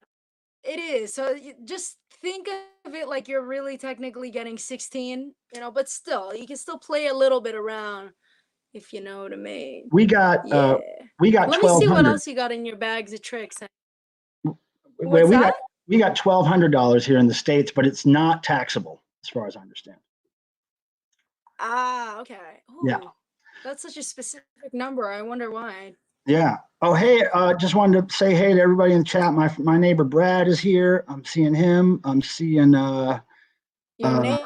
it is. So just think of it like you're really technically getting 16, but still, you can still play a little bit around if you know what I mean. We got Yeah. we got Let me see what 1,200. else you got in your bags of tricks. Well, What's that? we got $1,200 here in the States, but it's not taxable as far as I understand. Ah, okay. Yeah. Ooh, that's such a specific number. I wonder why. Yeah. Oh, hey, just wanted to say hey to everybody in the chat. My neighbor Brad is here. I'm seeing him. I'm seeing Your uh, my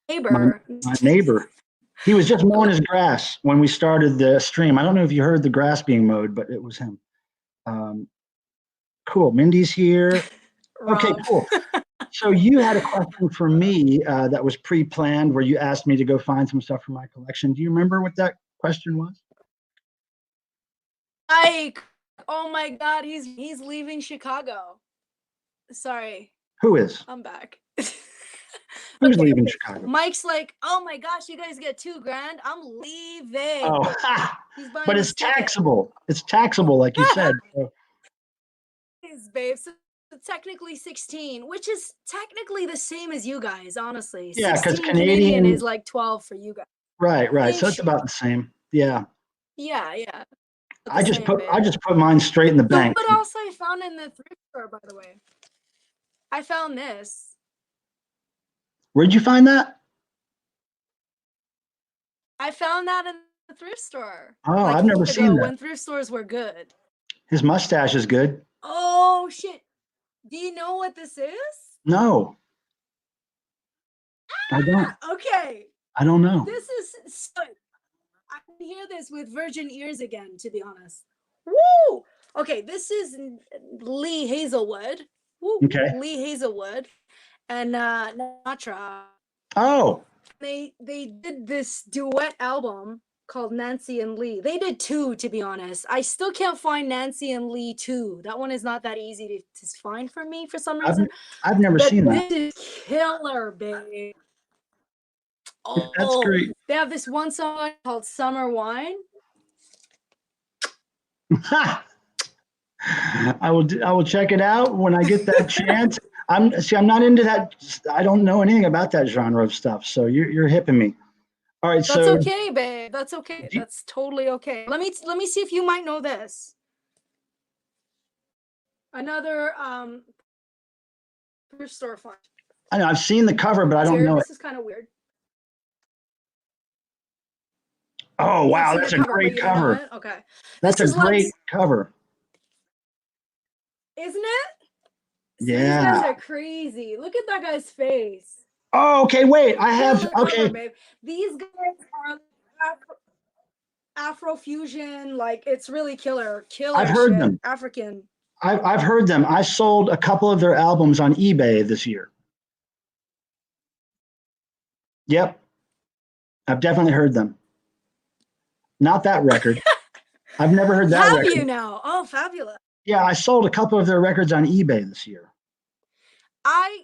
neighbor. my neighbor. He was just mowing his grass when we started the stream. I don't know if you heard the grass being mowed, but it was him. Um, cool. Mindy's here. Okay, Rob. cool. So you had a question for me that was pre-planned, where you asked me to go find some stuff for my collection. Do you remember what that question was? Ike. Oh my God, he's leaving Chicago. Sorry, Who is? I'm back. Who's Okay, leaving okay. Chicago? Mike's like, oh my gosh, you guys get 2 grand. I'm leaving. Oh, He's but buying it's his ticket. taxable. It's taxable, like you said. So, His babe. So technically 16, which is technically the same as you guys, honestly. yeah, because 16 Canadian is Canadian, like 12 for you guys. right, right. So it's Ish. about the same. Yeah. Yeah, yeah. The same, I babe. just put mine straight in the So bank. what else I found in the thrift store, by the way? I found this. Where'd you find that? I found that in the thrift store Oh, like I've a never month seen ago that. when thrift stores were good. His mustache is good. Oh shit. Do you know what this is? No, I don't. Okay. I don't know. This is so I can hear this with virgin ears again, to be honest. Woo! Okay, this is Lee Hazelwood. Woo! Okay. Lee Hazelwood and Natra. Oh, They did this duet album called Nancy and Lee. They did 2, to be honest. I still can't find Nancy and Lee 2. That one is not that easy to find for me for some reason. I've never But seen that. this is killer, babe. That's Oh, great. they have this one song called Summer Wine. I will check it out when I get that chance. I'm not into that. I don't know anything about that genre of stuff. So you're hipping me. All right. That's So okay, babe. That's okay. That's totally okay. Let me see if you might know this. Another thrift store find. I know I've seen the cover, but I don't know it. This is kind of weird. Oh You wow, see that's the a cover, but great you don't know cover. it? Okay. That's a This is great cover. Isn't it? So Yeah. these guys are crazy. Look at that guy's face. Oh, okay. Wait, I have. Killer Okay. cover, babe. These guys are Afrofusion, like it's really killer I've heard shit. them. African. I've heard them. I sold a couple of their albums on eBay this year. Yep. I've definitely heard them. Not that record. I've never heard that Have record. you now? Oh, fabulous. Yeah, I sold a couple of their records on eBay this year. I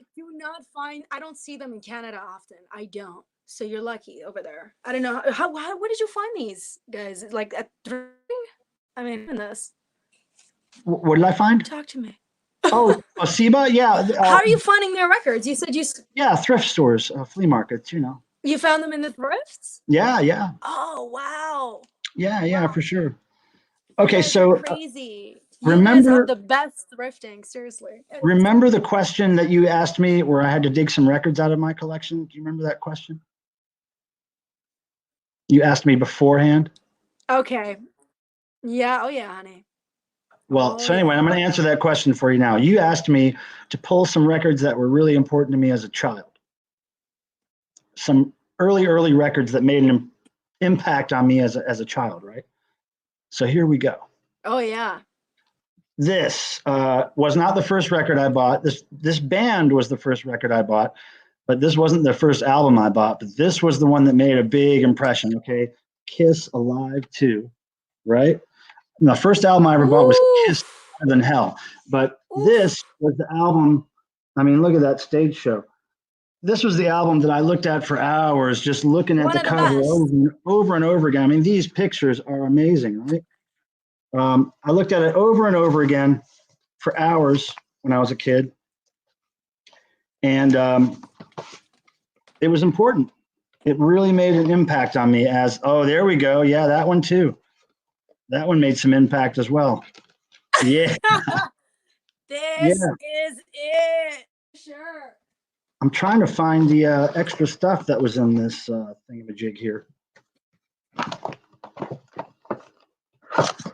don't see them in Canada often. I don't. So you're lucky over there. I don't know where did you find these guys? Like at Thrift? I mean, in this. What did I find? Talk to me. Oh, Osiba? Yeah. How are you finding their records? You said Yeah, thrift stores, flea markets, you know. You found them in the thrifts? Yeah, yeah. Oh, wow. Yeah, for sure. You Okay, guys so are crazy. You guys have the best thrifting, seriously. Remember the question that you asked me where I had to dig some records out of my collection? Do you remember that question? You asked me beforehand. Okay. Yeah. Oh, yeah, honey. Well, so anyway, I'm going to answer that question for you now. You asked me to pull some records that were really important to me as a child. Some early records that made an impact on me as a child, right? So here we go. Oh, yeah. This was not the first record I bought. This band was the first record I bought, but this wasn't the first album I bought. But this was the one that made a big impression. Okay, Kiss Alive 2, right? And the first album I ever bought was Kiss Harder Than Hell. But this was the album. I mean, look at that stage show. This was the album that I looked at for hours, just looking at the cover over and over again. I mean, these pictures are amazing, right? I looked at it over and over again for hours when I was a kid. And it was important. It really made an impact on me as, oh, there we go. Yeah, that one too. That one made some impact as well. Yeah. This is it. Sure. I'm trying to find the extra stuff that was in this thingamajig here.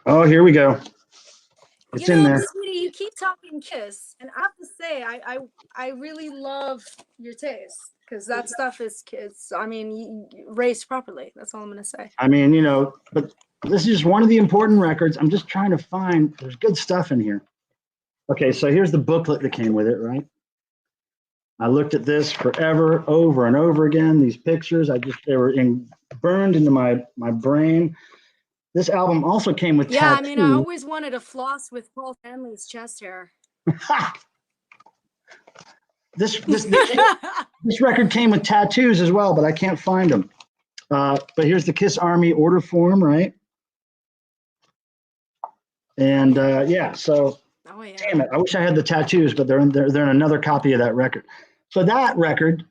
Oh, here we go. It's in there. Sweetie, you keep talking Kiss, and I have to say, I really love your taste because that stuff is kids. I mean, raised properly. That's all I'm gonna say. I mean, you know, but this is just one of the important records. I'm just trying to find. There's good stuff in here. Okay, so here's the booklet that came with it, right? I looked at this forever, over and over again. These pictures, they were burned into my brain. This album also came with tattoo. I mean, I always wanted to floss with Paul Stanley's chest hair. This record came with tattoos as well, but I can't find them. But here's the Kiss Army order form, right? And so damn it, I wish I had the tattoos, but they're in another copy of that record. So that record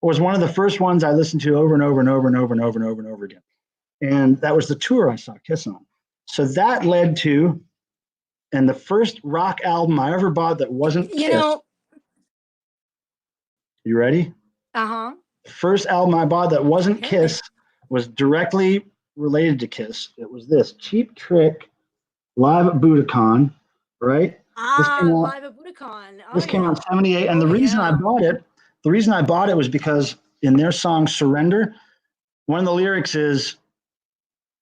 was one of the first ones I listened to over and over and over and over and over and over and over again. And that was the tour I saw Kiss on. So that led to, and the first rock album I ever bought that wasn't Kiss. You ready? Uh-huh. The first album I bought that wasn't Kiss was directly related to Kiss. It was this Cheap Trick Live at Budokan, right? Live at Budokan. This came out in 78. And the reason I bought it was because in their song Surrender, one of the lyrics is,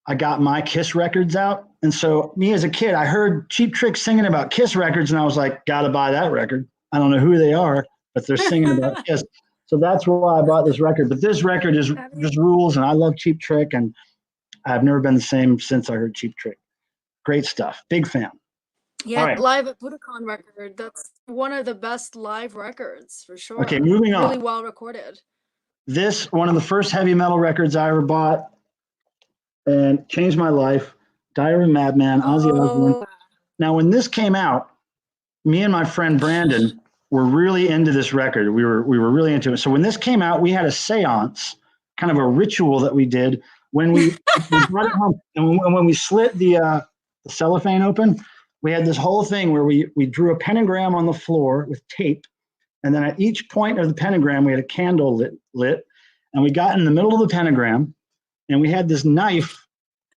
I got my Kiss records out. And so me as a kid, I heard Cheap Trick singing about Kiss records, and I was like, gotta buy that record. I don't know who they are, but they're singing about Kiss. So that's why I bought this record. But this record is just rules, and I love Cheap Trick. And I've never been the same since I heard Cheap Trick. Great stuff. Big fan. Yeah, All right. live at Budokan record. That's one of the best live records for sure. Okay, moving on. Really well recorded. This, one of the first heavy metal records I ever bought and changed my life. Diary of a Madman, Ozzy Osbourne. Oh, Now, when this came out, me and my friend Brandon were really into this record. We were really into it. So when this came out, we had a seance, kind of a ritual that we did when we brought it home. And when we slit the cellophane open, we had this whole thing where we drew a pentagram on the floor with tape. And then at each point of the pentagram, we had a candle lit. And we got in the middle of the pentagram, and we had this knife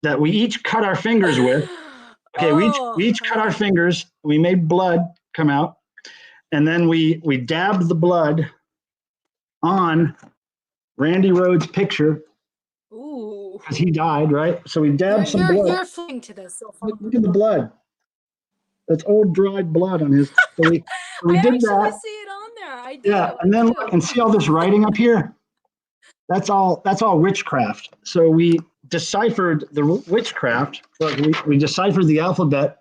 that we each cut our fingers with. Okay, we each cut our fingers. We made blood come out, and then we dabbed the blood on Randy Rhoads' picture. Ooh. Because he died, right? So we dabbed some blood. You're flipping to this so far. Look at the blood. That's old dried blood on his. So we I did actually that. see it on there. I do. Yeah, and then look and see all this writing up here. That's all witchcraft. So we deciphered the witchcraft. We deciphered the alphabet,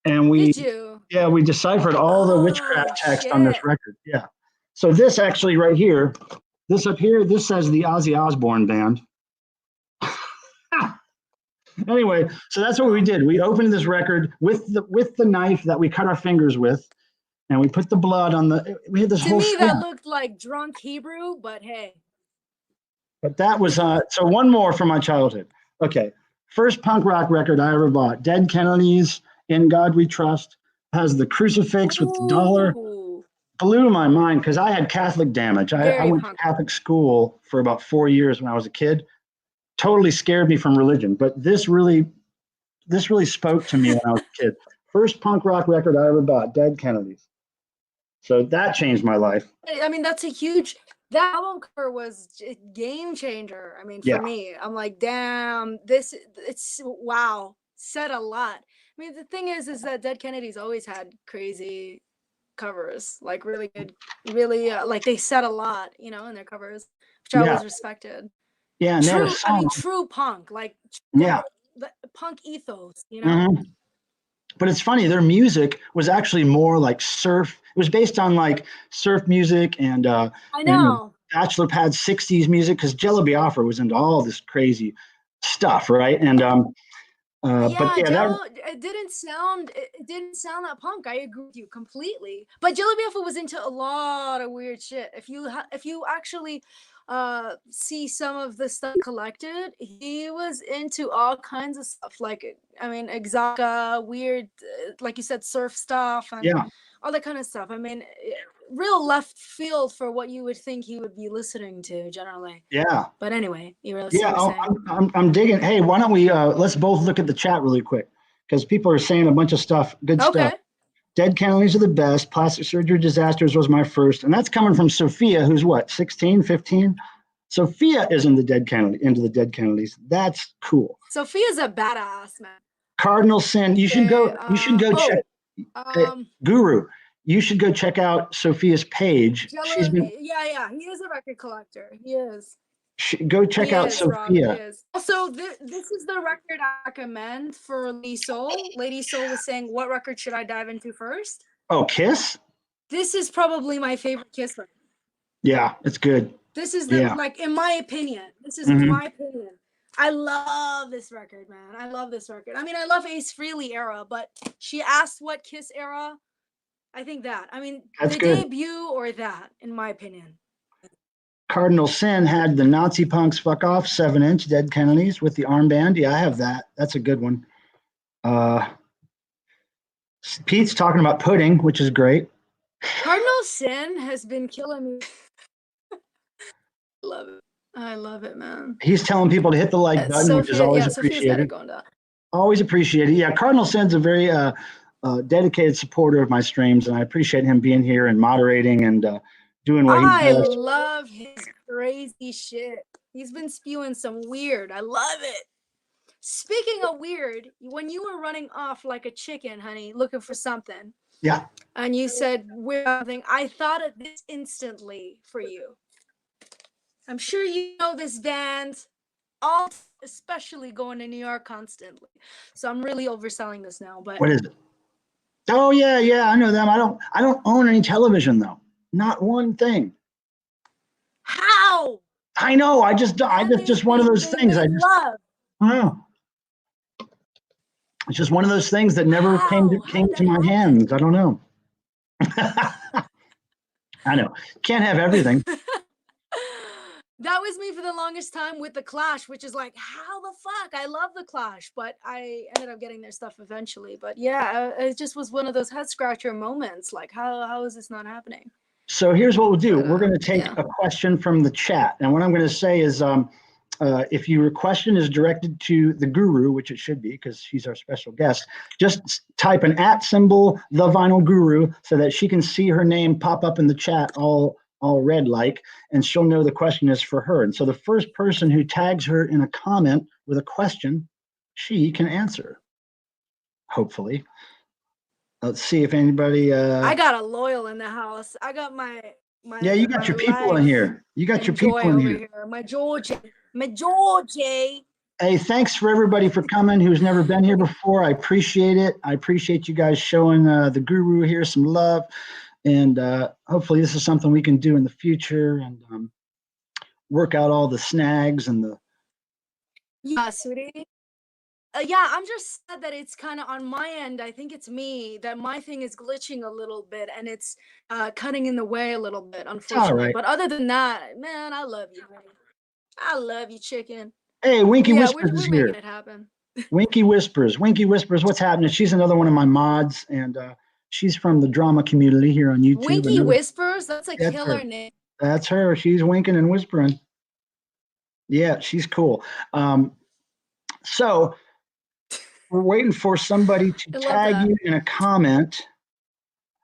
and Did you? Yeah, we deciphered all the witchcraft text on this record. Yeah. So this actually right here, this up here, this says the Ozzy Osbourne Band. Anyway, so that's what we did. We opened this record with the knife that we cut our fingers with, and we put the blood on the. We had this whole. To me, that looked like drunk Hebrew, but hey. But that was so one more from my childhood. Okay, first punk rock record I ever bought. Dead Kennedys, In God We Trust, has the crucifix with the dollar. Blew my mind because I had Catholic damage. I went to Catholic school for about 4 years when I was a kid. Totally scared me from religion, but this really spoke to me when I was a kid. First punk rock record I ever bought, Dead Kennedys. So that changed my life. I mean, that's a huge. That album cover was a game changer. I mean, for me, I'm like, damn, it's wow, said a lot. I mean, the thing is that Dead Kennedys always had crazy covers, like really good, really like they said a lot, in their covers, which I always respected. Yeah, and true. I mean, true punk, like the punk ethos, Mm-hmm. But it's funny, their music was actually more like surf. It was based on like surf music and I know Bachelor Pad 60s music, because Jello Biafra was into all this crazy stuff, right? And Jello, it didn't sound that punk. I agree with you completely. But Jello Biafra was into a lot of weird shit. If you actually see some of the stuff collected, he was into all kinds of stuff, like I mean exotica, weird, like you said, surf stuff, and all that kind of stuff. I mean, real left field for what you would think he would be listening to generally. Yeah. But anyway, you were saying. I'm digging. Hey, why don't we let's both look at the chat really quick, because people are saying a bunch of stuff, good stuff. Dead Kennedys are the best. Plastic Surgery Disasters was my first. And that's coming from Sophia, who's what, 16, 15? Sophia is into the Dead Kennedys. That's cool. Sophia's a badass, man. Cardinal Sin. You should go check Guru. You should go check out Sophia's page. She's been, he is a record collector. He is. Go check out Sophia. Also, this is the record I recommend for Lady Soul. Lady Soul was saying, what record should I dive into first? Oh, Kiss? This is probably my favorite Kiss record. Yeah, it's good. This is like, in my opinion, my opinion. I love this record, man. I love this record. I mean, I love Ace Frehley era, but she asked what Kiss era. I think that. I mean, the debut or that, in my opinion. Cardinal Sin had the Nazi Punks Fuck Off 7-inch Dead Kennedys with the armband. Yeah, I have that. That's a good one. Pete's talking about Pudding, which is great. Cardinal Sin has been killing me. Love it. I love it, man. He's telling people to hit the like button, which is always appreciated. Always appreciated. Yeah, Cardinal Sin's a very dedicated supporter of my streams, and I appreciate him being here and moderating and doing what he does. I love his crazy shit. He's been spewing some weird. I love it. Speaking of weird, when you were running off like a chicken, honey, looking for something. Yeah. And you said weird something, I thought of this instantly for you. I'm sure you know this band. especially going to New York constantly. So I'm really overselling this now, but What is it? Oh yeah, I know them. I don't own any television though. Not one thing. how? I know. I Man, just one of those they things. made love. I don't know. It's just one of those things that never How came did to that my happen? hands. I don't know. I know. Can't have everything. That was me for the longest time with the Clash, which is like, how the fuck? I love the Clash, but I ended up getting their stuff eventually. But yeah, it just was one of those head scratcher moments. Like, how is this not happening? So here's what we'll do. But We're going to take yeah. a question from the chat. And what I'm going to say is if your question is directed to the guru, which it should be because she's our special guest, just type an @ symbol, the vinyl guru, so that she can see her name pop up in the chat all red like, and she'll know the question is for her. And so the first person who tags her in a comment with a question, she can answer, hopefully. Let's see if anybody. I got a loyal in the house. I got my Yeah, you got your people in life here. You got your and joy people in over here. here. My Georgie. My Georgie. Hey, thanks for everybody for coming who's never been here before. I appreciate it. I appreciate you guys showing the guru here some love. And hopefully this is something we can do in the future and work out all the snags and the. Yeah, sweetie. Yeah, I'm just sad that it's kind of on my end. I think it's me that my thing is glitching a little bit and it's cutting in the way a little bit, It's all unfortunately. right. But other than that, man, I love you, honey. I love you, chicken. Hey, Winky Yeah, Whispers is we're here. making it happen. Winky Whispers. Winky Whispers, what's happening? She's another one of my mods, and she's from the drama community here on YouTube. Winky Whispers, that's a That's killer her. name. That's her. She's winking and whispering. Yeah, she's cool. So we're waiting for somebody to I love tag that. you in a comment.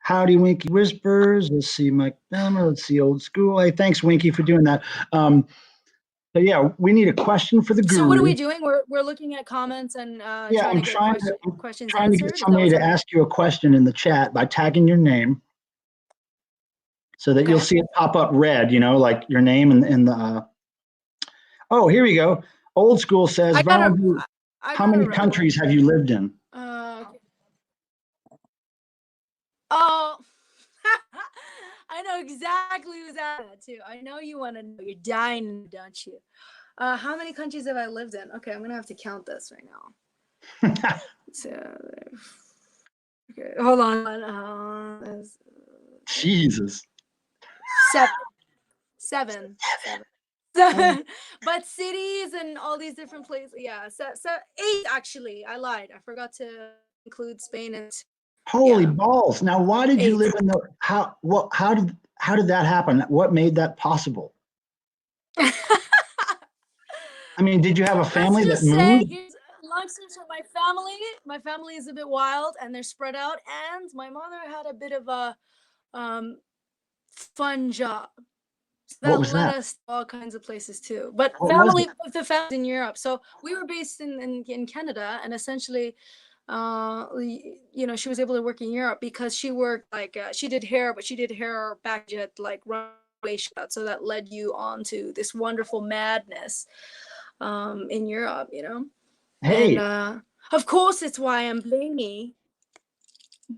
Howdy, Winky Whispers. Let's see, Mike Thelmer. Let's see, Old School. Hey, thanks, Winky, for doing that. So yeah, we need a question for the So what are we guru. doing? We're looking at comments and Yeah, trying I'm to get I'm questions trying to get answered. Is that somebody what's to happening? ask you a question in the chat by tagging your name, so that you'll Okay. see it pop up red. Like your name and the. Oh, here we go. Old School says, I got how a many red one. countries have you lived in? Okay. Oh, I know exactly who's at that too. I know you want to know. You're dying, don't you? How many countries have I lived in? Okay, I'm gonna have to count this right now. So, okay, hold on. Jesus. Seven. Oh, But cities and all these different places. Yeah, so 8 actually. I lied. I forgot to include Spain and holy yeah, balls! Now, why did you 8. live in the how did that happen? What made that possible? I mean, did you have a Let's family that just say moved? here's long story short, my family is a bit wild and they're spread out, and my mother had a bit of a um fun job. So What that was led that? us to all kinds of places too. But What was it? the family in Europe. So we were based in Canada, and essentially she was able to work in Europe because she worked like she did hair, but she did hair back at like runway shots. So that led you on to this wonderful madness in Europe. And Hey, of course, it's why I'm blingy.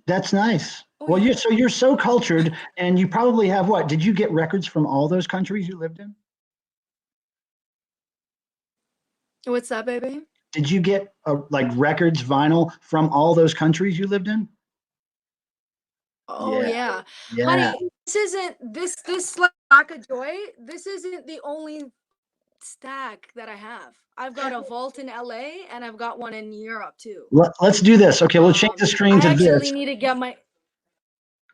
that's nice. Oh Well, yeah. you're so cultured, and you probably have what? Did you get records from all those countries you lived in? What's that, baby? Did you get like records, vinyl from all those countries you lived in? Oh Yeah, yeah, yeah. honey. This like lack of joy. This isn't the only stack that I have. I've got a vault in LA and I've got one in Europe too. Let's do this. Okay, we'll change the screen I to actually this. need to get my.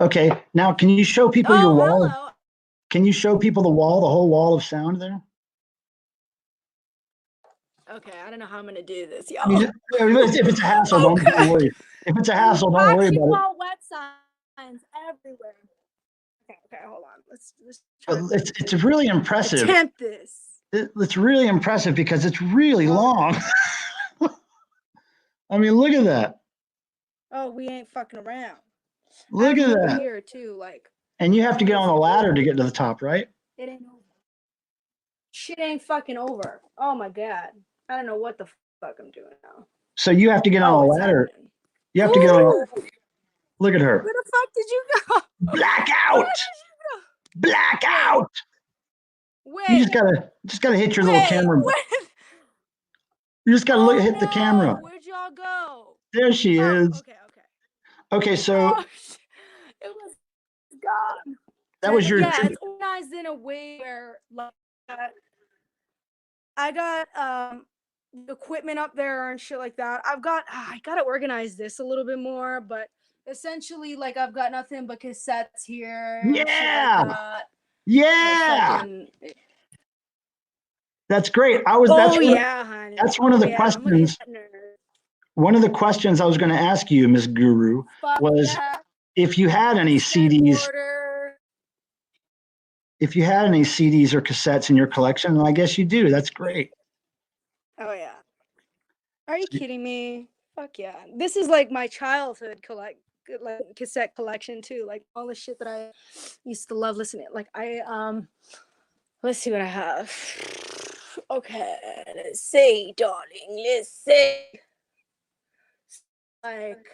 Okay, now can you show people your Oh, wall? hello. Can you show people the wall, the whole wall of sound there? Okay, I don't know how I'm gonna do this, I mean, y'all. if it's a hassle, don't Okay. worry. If it's a hassle, don't I worry actually about it. got wet signs everywhere. Okay, hold on. Let's try But to it's really impressive. attempt this. It's really impressive because it's really long. I mean, look at that. Oh, we ain't fucking around. I Look have at more that. here too. Like, And you have to let get me on a see. ladder to get to the top, right? It ain't over. Shit ain't fucking over. Oh my god. I don't know what the fuck I'm doing now. So you have to get on Oh, a it's ladder. happening. You have to get on. Ooh, Look at her. where the fuck did you go? Blackout. Blackout. You Wait, just gotta hit your little camera. where? You just gotta Oh hit the camera. no, where'd y'all go? There she Oh, is. okay. Okay, so Oh, it was gone. that was your. Yeah, it's organized in a way where like I got equipment up there and shit like that. I gotta organize this a little bit more, but essentially like I've got nothing but cassettes here and shit like Yeah. that. Yeah. That's great. Oh yeah, honey. That's one of the I'm a questions. cat nerd. One of the questions I was going to ask you, Miss Guru, Fuck was yeah. if you had any Cassette CDs, order. if you had any CDs or cassettes in your collection, and I guess you do. That's great. Oh yeah. Are you kidding me? Fuck yeah. This is like my childhood like cassette collection too. Like all the shit that I used to love listening. Like let's see what I have. Okay, let's see, darling. Let's see. Like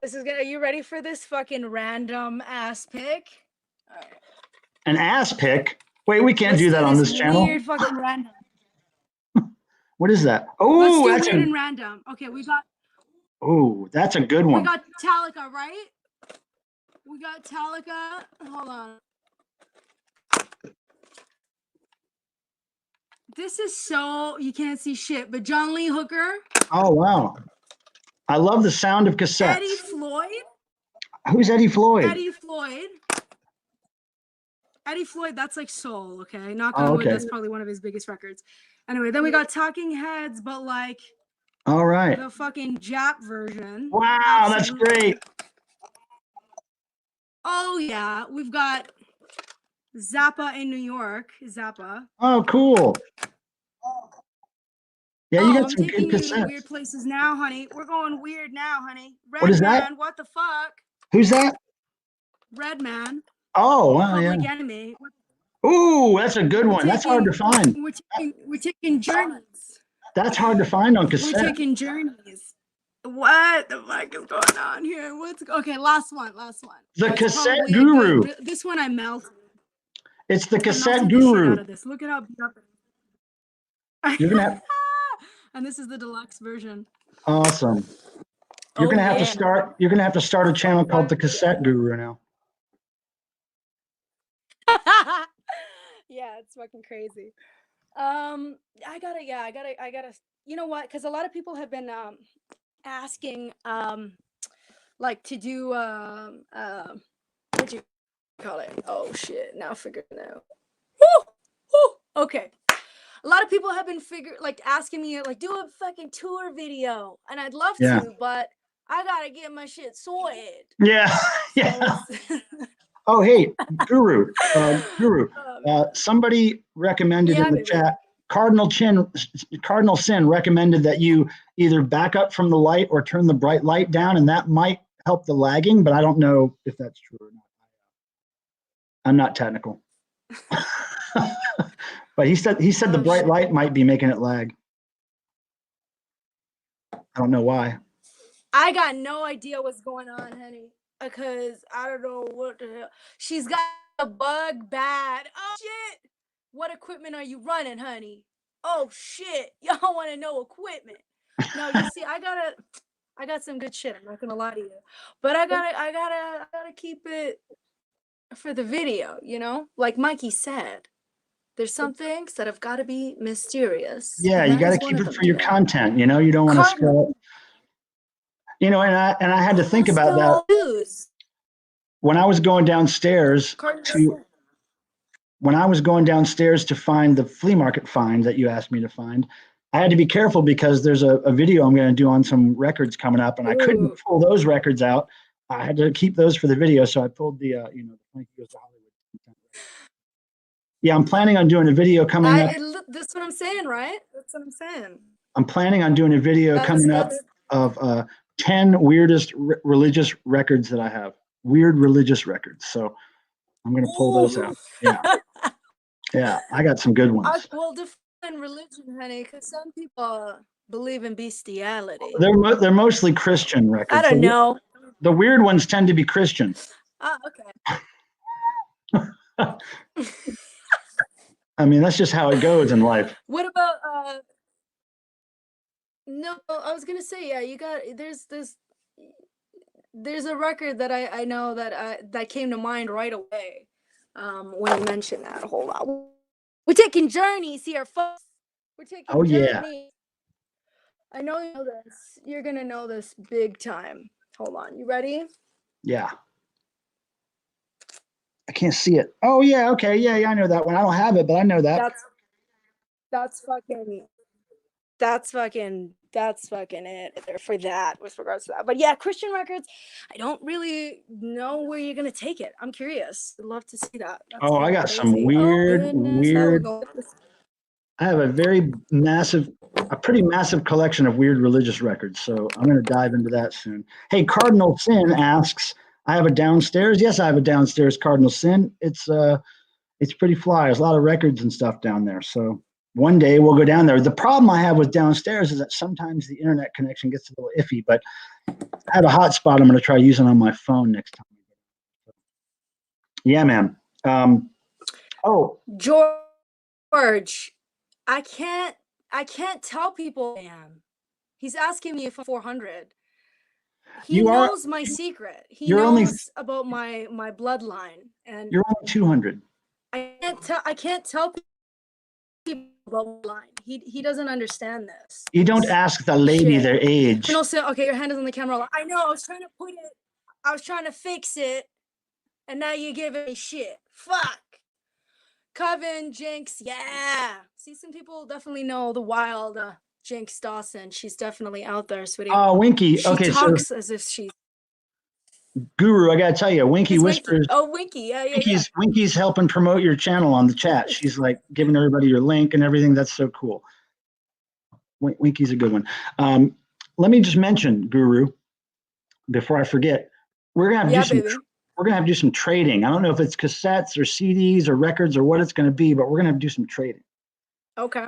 are you ready for this fucking random ass pick? Right. An ass pick? Wait, we can't Let's do that on this channel. Weird fucking random. What is that? Let's Oh, do that's weird and random. Okay, that's a good we one. got Metallica, right? We got Metallica. Hold on. This is so you can't see shit, but John Lee Hooker. Oh wow. I love the sound of cassettes. Eddie Floyd. Who's Eddie Floyd? Eddie Floyd, that's like soul, okay? Knock on wood, that's probably one of his biggest records. Anyway, then we got Talking Heads, but like all right. the fucking Jap version. Wow, Absolutely. that's great. Oh yeah, we've got Zappa in New York. Zappa. Oh, cool. Yeah, you got some good taking you to cassettes. weird places now, honey. We're going weird now, honey. What is that? Redman, what the fuck? Who's that? Redman. Oh, wow, yeah. Public Enemy. Ooh, that's a good one. That's hard to find. We're taking journeys. That's hard to find on cassette. We're taking journeys. What the fuck is going on here? Okay? Last one. The Cassette Guru. This one I melted. It's the Cassette The Guru. shit out of this. Look at how beat up. You're gonna have, and this is the deluxe version. awesome. You're gonna have to start. You're gonna have to start a channel called the Cassette Guru now. Yeah, it's fucking crazy. I gotta. You know what? Because a lot of people have been asking like to do what you call it? Oh shit! Now figure it out. Woo! Okay. A lot of people have been asking me like do a fucking tour video, and I'd love to, but I gotta get my shit sorted. Yeah. Oh, hey, Guru. Somebody recommended in the chat. Cardinal Sin recommended that you either back up from the light or turn the bright light down, and that might help the lagging, but I don't know if that's true or not. I'm not technical. But he said the bright light might be making it lag. I don't know why. I got no idea what's going on, honey, because I don't know what the hell. She's got a bug bad. Oh shit! What equipment are you running, honey? Oh shit! Y'all want to know equipment? No, you see, I got some good shit. I'm not gonna lie to you, but I gotta keep it for the video. You know, like Mikey said. There's some things that have got to be mysterious. Yeah, you got to keep it for your content. You know, you don't want to scroll. You know, and I had to think about that when I was going downstairs to find the flea market find that you asked me to find. I had to be careful because there's a video I'm going to do on some records coming up, and I couldn't pull those records out. I had to keep those for the video, so I pulled the the Frankie Goes to Hollywood. Yeah, I'm planning on doing a video coming up. That's what I'm saying, right? That's what I'm saying. I'm planning on doing a video coming up of 10 weirdest religious records that I have. Weird religious records. So I'm going to pull those out. Yeah. Yeah, I got some good ones. Well, in religion, honey, because some people believe in bestiality. They're mostly Christian I records. don't know. The weird ones tend to be Christian. Okay. I mean, that's just how it goes in life. What about no, I was gonna say, yeah, you got there's a record that I know that came to mind right away when you mentioned that. Hold on. We're taking journeys here, folks. We're taking Oh yeah. journeys. I know you know this. You're gonna know this big time. Hold on. You ready? Yeah. I can't see it. Oh yeah, okay, yeah, I know that one. I don't have it, but I know that. That's fucking that's fucking it for that with regards to that. But yeah, Christian records, I don't really know where you're gonna take it. I'm curious. I'd love to see that. That's Oh, I got some crazy. weird, Oh goodness, now we're weird. going with this. I have a pretty massive collection of weird religious records. So I'm going to dive into that soon. Hey, Cardinal Sin asks, I have a downstairs. Yes, I have a downstairs Cardinal Sin. It's pretty fly. There's a lot of records and stuff down there. So one day we'll go down there. The problem I have with downstairs is that sometimes the internet connection gets a little iffy, but I have a hotspot I'm going to try using on my phone next time. Yeah, man. Oh, George, I can't tell people I am. He's asking me if I'm 400. He knows my secret. He knows about my bloodline, and you're only 200. I can't tell people about bloodline. He doesn't understand this. You don't ask the lady their age. No, so okay, your hand is on the camera. I know. I was trying to put it. I was trying to fix it, and now you're giving me shit. Fuck. Coven, Jinx, yeah. See, some people definitely know the wild Jinx Dawson. She's definitely out there, sweetie. Oh, Winky. She Okay, talks as if she's Guru. I gotta tell you, Winky whispers. Oh, Winky, yeah. Winky's helping promote your channel on the chat. She's like giving everybody your link and everything. That's so cool. Winky's a good one. Let me just mention, Guru, before I forget, we're gonna have to do some trading. I don't know if it's cassettes or CDs or records or what it's gonna be, but we're gonna have to do some trading. Okay.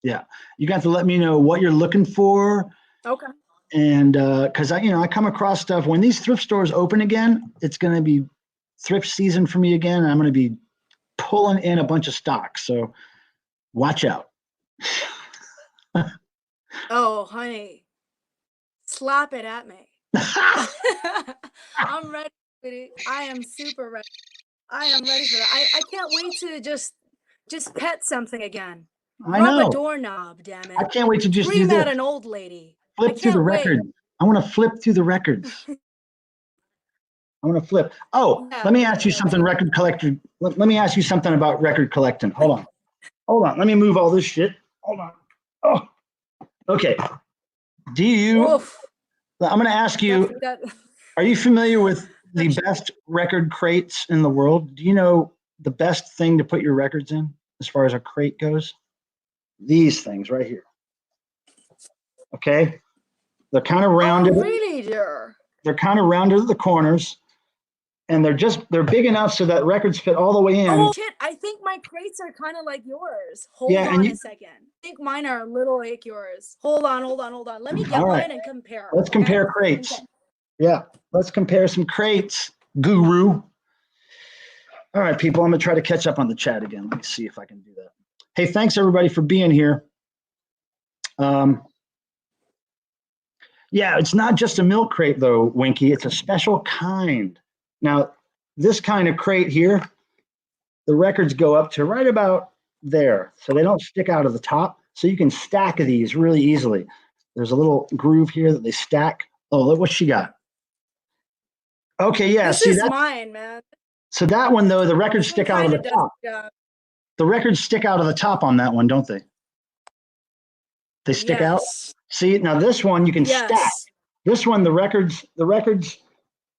Yeah, you got to let me know what you're looking for. Okay. And because I come across stuff when these thrift stores open again, it's gonna be thrift season for me again. And I'm gonna be pulling in a bunch of stock. So watch out. Oh, honey, slap it at me. I'm ready, sweetie. I am super ready. I am ready for that. I can't wait to just pet something again. Rub a doorknob, damn it. I can't wait to just scream at an old lady. Flip through the records. I want to flip through the records. I want to flip. Oh, let me ask you something, record collector. Let me ask you something about record collecting. Hold on. Let me move all this shit. Hold on. Oh, okay. I'm going to ask you, are you familiar with the best record crates in the world? Do you know the best thing to put your records in as far as a crate goes? These things right here. Okay. They're kind of rounded. Oh, really, dear? They're kind of rounded at the corners. And they're big enough so that records fit all the way in. Oh shit, I think my crates are kind of like yours. Hold on a second. I think mine are a little like yours. Hold on. Let me get mine and compare. Let's compare crates. Okay. Yeah, let's compare some crates, Guru. All right, people, I'm gonna try to catch up on the chat again. Let me see if I can do that. Hey, thanks everybody for being here. Yeah, it's not just a milk crate though, Winky. It's a special kind. Now, this kind of crate here, the records go up to right about there. So they don't stick out of the top. So you can stack these really easily. There's a little groove here that they stack. Oh, look what she got. Okay, yeah. This is mine, man. So that one, though, the records stick out of the top. The records stick out of the top on that one, don't they? They stick out. See, now this one you can stack. This one, the records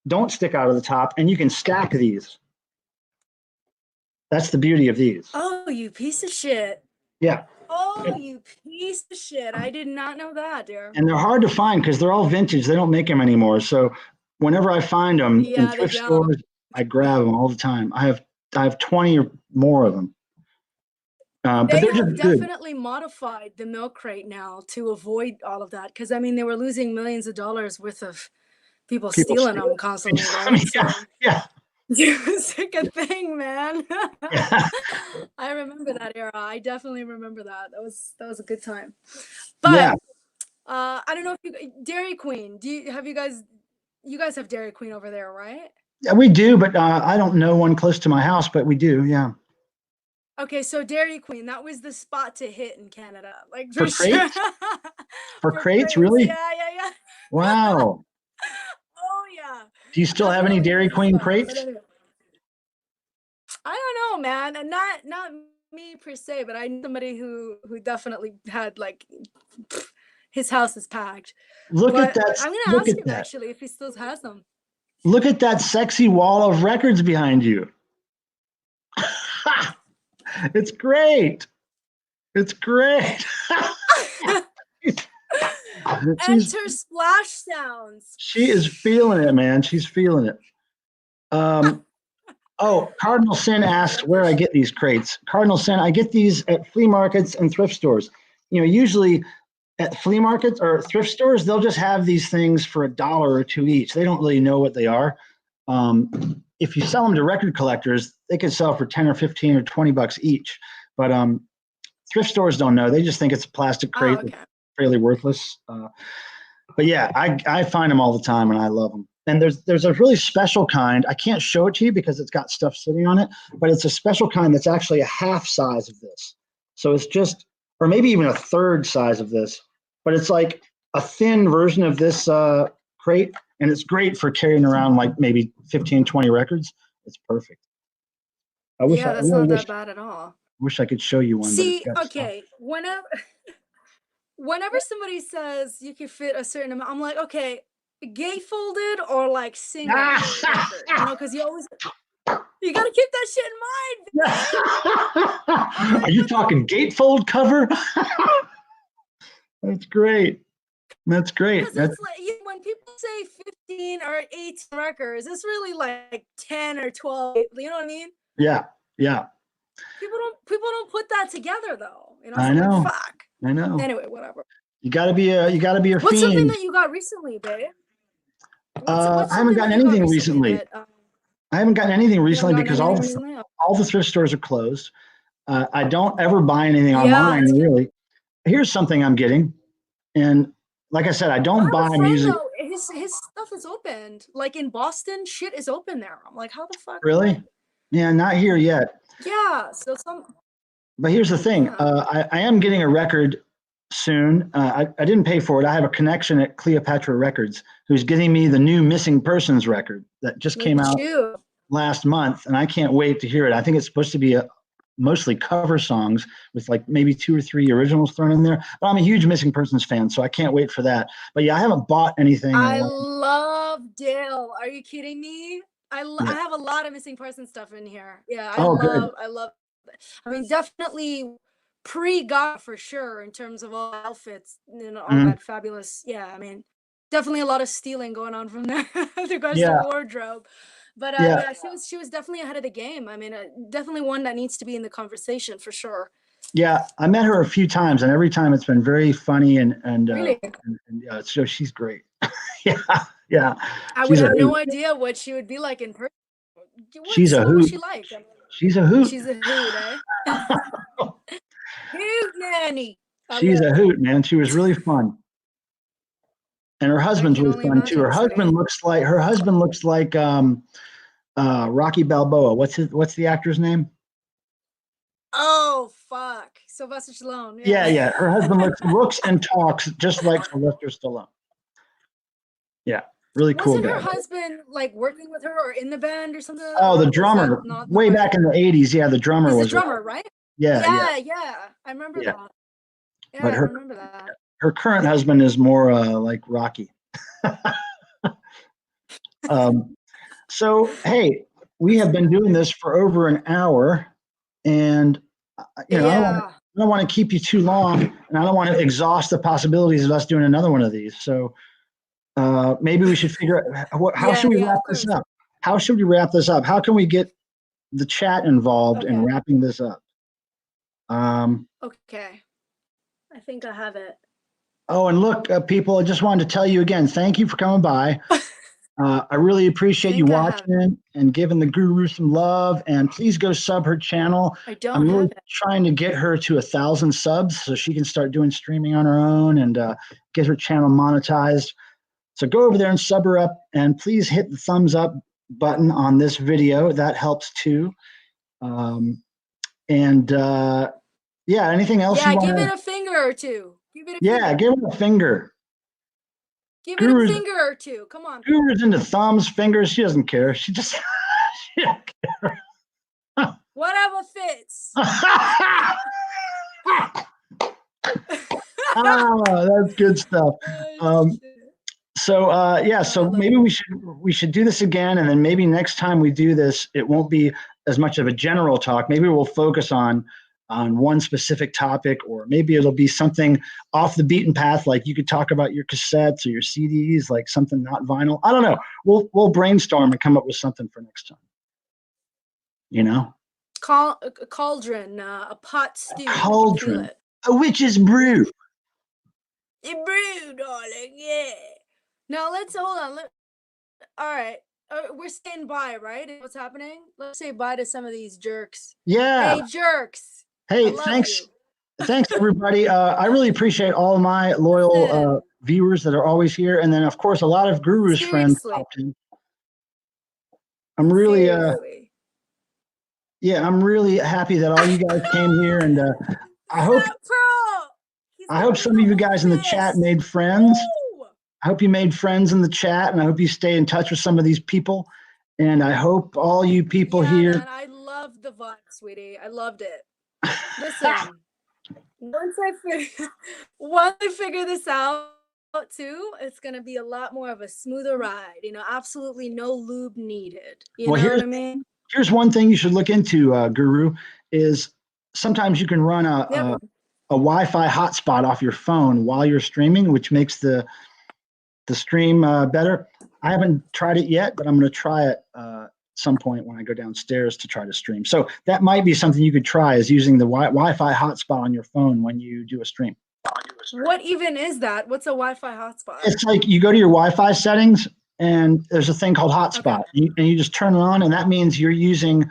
don't stick out of the top, and you can stack these. That's the beauty of these. Oh, you piece of shit. Yeah. Oh, you piece of shit. I did not know that, dear. And they're hard to find because they're all vintage. They don't make them anymore. So whenever I find them in thrift stores, I grab them all the time. I have 20 or more of them. But They they're have just good. definitely modified the milk crate now to avoid all of that because I mean they were losing millions of dollars worth of people People stealing them steal. constantly, I mean, right? yeah, So yeah, it was like a thing, man. yeah. I remember that era. I definitely remember that. That was a good time. Yeah. But I don't know if you Dairy Queen. You guys have Dairy Queen over there, right? Yeah, we do, but I don't know one close to my house, but we do. Yeah. Okay, so Dairy Queen, that was the spot to hit in Canada, like For for sure. crates? For For crates, crates, really? yeah, yeah, yeah. Wow. Oh yeah, Do you still have any definitely Dairy was the Queen spot. But crates? anyway, I don't know, man, and not me per se, but I knew somebody who definitely had like his house is packed. Look at But that. I'm gonna Look ask at him that. actually if he still has them. Look at that sexy wall of records behind you. It's great. It's great. she's Enter splash sounds. she is feeling it, man. She's feeling it. Um, oh, Cardinal Sin I asks love that where I shit. get these crates. Cardinal Sin, I get these at flea markets and thrift stores. Usually at flea markets or thrift stores, they'll just have these things for $1 or $2 each. They don't really know what they are. If you sell them to record collectors, they can sell for 10 or 15 or $20 each. But thrift stores don't know. They just think it's a plastic Oh, crate that's okay. fairly worthless. But yeah, I find them all the time and I love them. And there's a really special kind. I can't show it to you because it's got stuff sitting on it, but it's a special kind that's actually a half size of this. So it's just, or maybe even a third size of this, but it's like a thin version of this crate, and it's great for carrying around like maybe 15, 20 records. It's perfect. I Yeah, that's really not that bad at all. wish I could show you one, but it's See, got stuff. okay, whenever somebody says you can fit a certain amount, I'm like, okay, gatefolded or like single record, because you gotta keep that shit in mind, babe. I'm Are like, you what the talking gatefold cover? That's great. That's great. because it's like when people say 15 or 18 records, it's really like 10 or 12. You know what I mean? Yeah, yeah. People don't put that together though. So I I'm like, know. fuck. I know. Anyway, whatever. You gotta be a What's something fiend. that you got recently, babe? What's I haven't something gotten that you got anything recently recently. that I haven't gotten anything you haven't recently gotten because anything recently? all the thrift stores are closed. I don't ever buy anything Yeah, online it's good. really. Here's something I'm getting, and like I said, I I don't have buy a friend music though. His stuff is opened. Like in Boston, shit is open there. I'm like, how the fuck? What? really. Yeah, not here yet. Yeah. So some. But here's the thing. Yeah. I am getting a record soon. I didn't pay for it. I have a connection at Cleopatra Records who's getting me the new Missing Persons record that just Look came at out you. last month, and I can't wait to hear it. I think it's supposed to be mostly cover songs with like maybe 2 or 3 originals thrown in there. But I'm a huge Missing Persons fan, so I can't wait for that. But yeah, I haven't bought anything in a I long. love Dill. Are you kidding me? I Yeah. have a lot of missing person stuff in here. Yeah, I Oh, good. love I love I mean definitely pre-got for sure in terms of all outfits and all Mhm. that fabulous. Yeah, I mean definitely a lot of stealing going on from there with regards to Yeah, wardrobe. But yeah, yeah, she was definitely ahead of the game. I mean, definitely one that needs to be in the conversation for sure. yeah. I met her a few times, and every time it's been very funny Really, and yeah. So she's great. Yeah, yeah. I would She's a have no hoot. idea what she would be like in person. She's a What was hoot. she like? I mean, She's a hoot. she's a hoot, eh? Hoot nanny. I She's love a it. hoot, man. She was really fun, and her I husband's can really only fun too. imagine. So yeah. Her husband looks like Rocky Balboa. What's the actor's name? Oh fuck, Sylvester Stallone. Yeah, Yeah. yeah. Her husband looks and talks just like Sylvester Stallone. Yeah, really cool Wasn't her guy. husband like working with her or in the band or something like that? Oh, the Or was that drummer. not the Way way? back in the '80s, yeah, the drummer He's the was her. drummer, right? Yeah, yeah, Yeah. I remember yeah. that. Yeah, But I remember that. her current husband is more like Rocky. Um, so hey, we have been doing this for over an hour, and Yeah. I don't want to keep you too long, and I don't want to exhaust the possibilities of us doing another one of these. So maybe we should figure out how should we Yeah, wrap of this course. up? How should we wrap this up? How can we get the chat involved in Okay. wrapping this up? Okay. I think I have it. Oh, and look, people, I just wanted to tell you again, thank you for coming by. I really appreciate you Think I have it. watching and giving the guru some love. And please go sub her channel. I don't I'm really have it. trying to get her to 1,000 subs so she can start doing streaming on her own and get her channel monetized. So go over there and sub her up, and please hit the thumbs up button on this video. That helps too. Yeah, anything else you Yeah, want give it to? a finger or two. Give it a Yeah, finger. give her a finger. Give it a Guru's finger or two. Come on. Guru's into thumbs, fingers. She doesn't care. She just she don't care. Whatever fits. That's good stuff. Oh, shit. Yeah, I so love maybe it. we should do this again, and then maybe next time we do this, it won't be as much of a general talk. Maybe we'll focus on one specific topic, or maybe it'll be something off the beaten path, like you could talk about your cassettes or your CDs, like something not vinyl. I don't know. We'll brainstorm and come up with something for next time. You know, A cauldron, a pot stew. I can feel cauldron, it. a witch's brew. It brewed, darling. Yeah. Now let's hold on. All right. We're saying bye, right? What's happening? Let's say bye to some of these jerks. Yeah. Hey, jerks. I Hey, love thanks. you. Thanks, everybody. I really appreciate all my loyal Listen, viewers that are always here. And then, of course, a lot of Guru's friends seriously. popped in. I'm really, Seriously. I'm really happy that all you guys came here. And I He's hope that pro. He's I gonna hope be some the of you guys in the chat oldest. made friends. Woo! I hope you made friends in the chat, and I hope you stay in touch with some of these people. And I hope all you people Yeah, here. man. I loved the vibe, sweetie. I loved it. Listen, once I figure this out too, it's gonna be a lot more of a smoother ride. Absolutely no lube needed. You Well, know what I mean? here's one thing you should look into, Guru, is sometimes you can run Yeah, a bro. Wi-Fi hotspot off your phone while you're streaming, which makes the stream better. I haven't tried it yet, but I'm going to try it some point when I go downstairs to try to stream. So that might be something you could try, is using the Wi-Fi hotspot on your phone when you do a stream. What even is that? What's a Wi-Fi hotspot? It's like you go to your Wi-Fi settings, and there's a thing called hotspot, Okay. and you just turn it on, and that means you're using.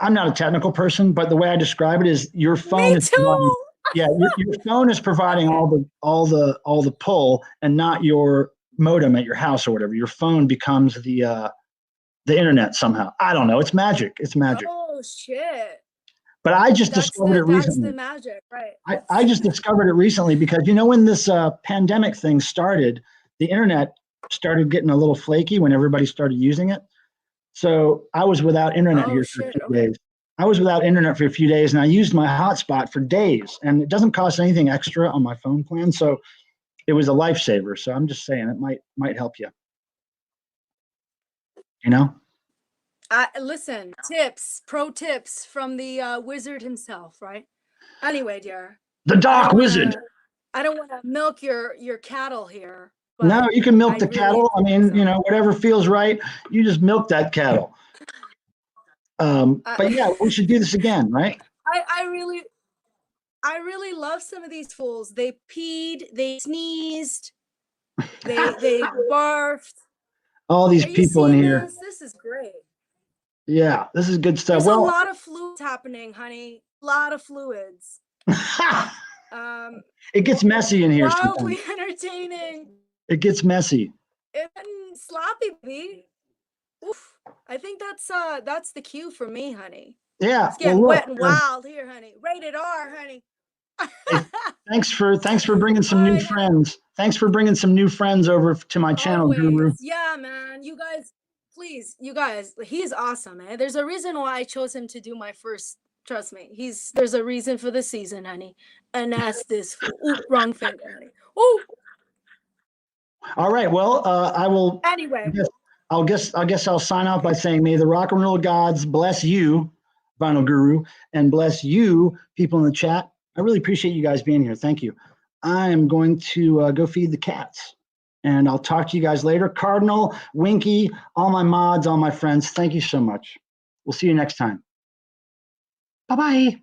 I'm not a technical person, but the way I describe it is your phone Me is providing, too. yeah, your phone is providing Okay. all the pull, and not your modem at your house or whatever. Your phone becomes the internet somehow. I don't know. It's magic. It's magic. Oh shit. But I just That's discovered the it that's recently. the magic, right? I just discovered it recently because when this pandemic thing started, the internet started getting a little flaky when everybody started using it. So I was without internet Oh here for a shit. few Okay. days. I was without internet for a few days, and I used my hotspot for days, and it doesn't cost anything extra on my phone plan, so it was a lifesaver. So I'm just saying it might help you. You know? Listen, pro tips from the wizard himself, right? Anyway, dear, The Dark Wizard. I don't wanna milk your cattle here, No, but you can milk I the really cattle. I enjoyed mean, myself. whatever feels right, you just milk that cattle. But yeah, we should do this again, right? I really love some of these fools. They peed, they sneezed, they barfed. All these Are you people in seeing here. this? This is great. Yeah, this is good stuff. There's a Well, lot of fluids happening, honey. A lot of fluids. it gets messy in here Wildly sometimes. entertaining. It gets messy. And sloppy, baby. Oof. I think that's the cue for me, honey. Yeah. It's getting Well, wet and look. wild here, honey. Rated R, honey. Hey, thanks for bringing some new Right, honey. friends. Thanks for bringing some new friends over to my channel, Guru. Always. Yeah, man. You guys, please, you guys, he's awesome, man. There's a reason why I chose him to do my first. Trust me, there's a reason for the season, honey. And that's this fool. Oop, wrong finger, honey. Ooh. All right. Well, I will. Anyway. I guess I'll sign off by saying, may the rock and roll gods bless you, Vinyl Guru, and bless you, people in the chat. I really appreciate you guys being here. Thank you. I am going to go feed the cats, and I'll talk to you guys later. Cardinal, Winky, all my mods, all my friends, thank you so much. We'll see you next time. Bye-bye.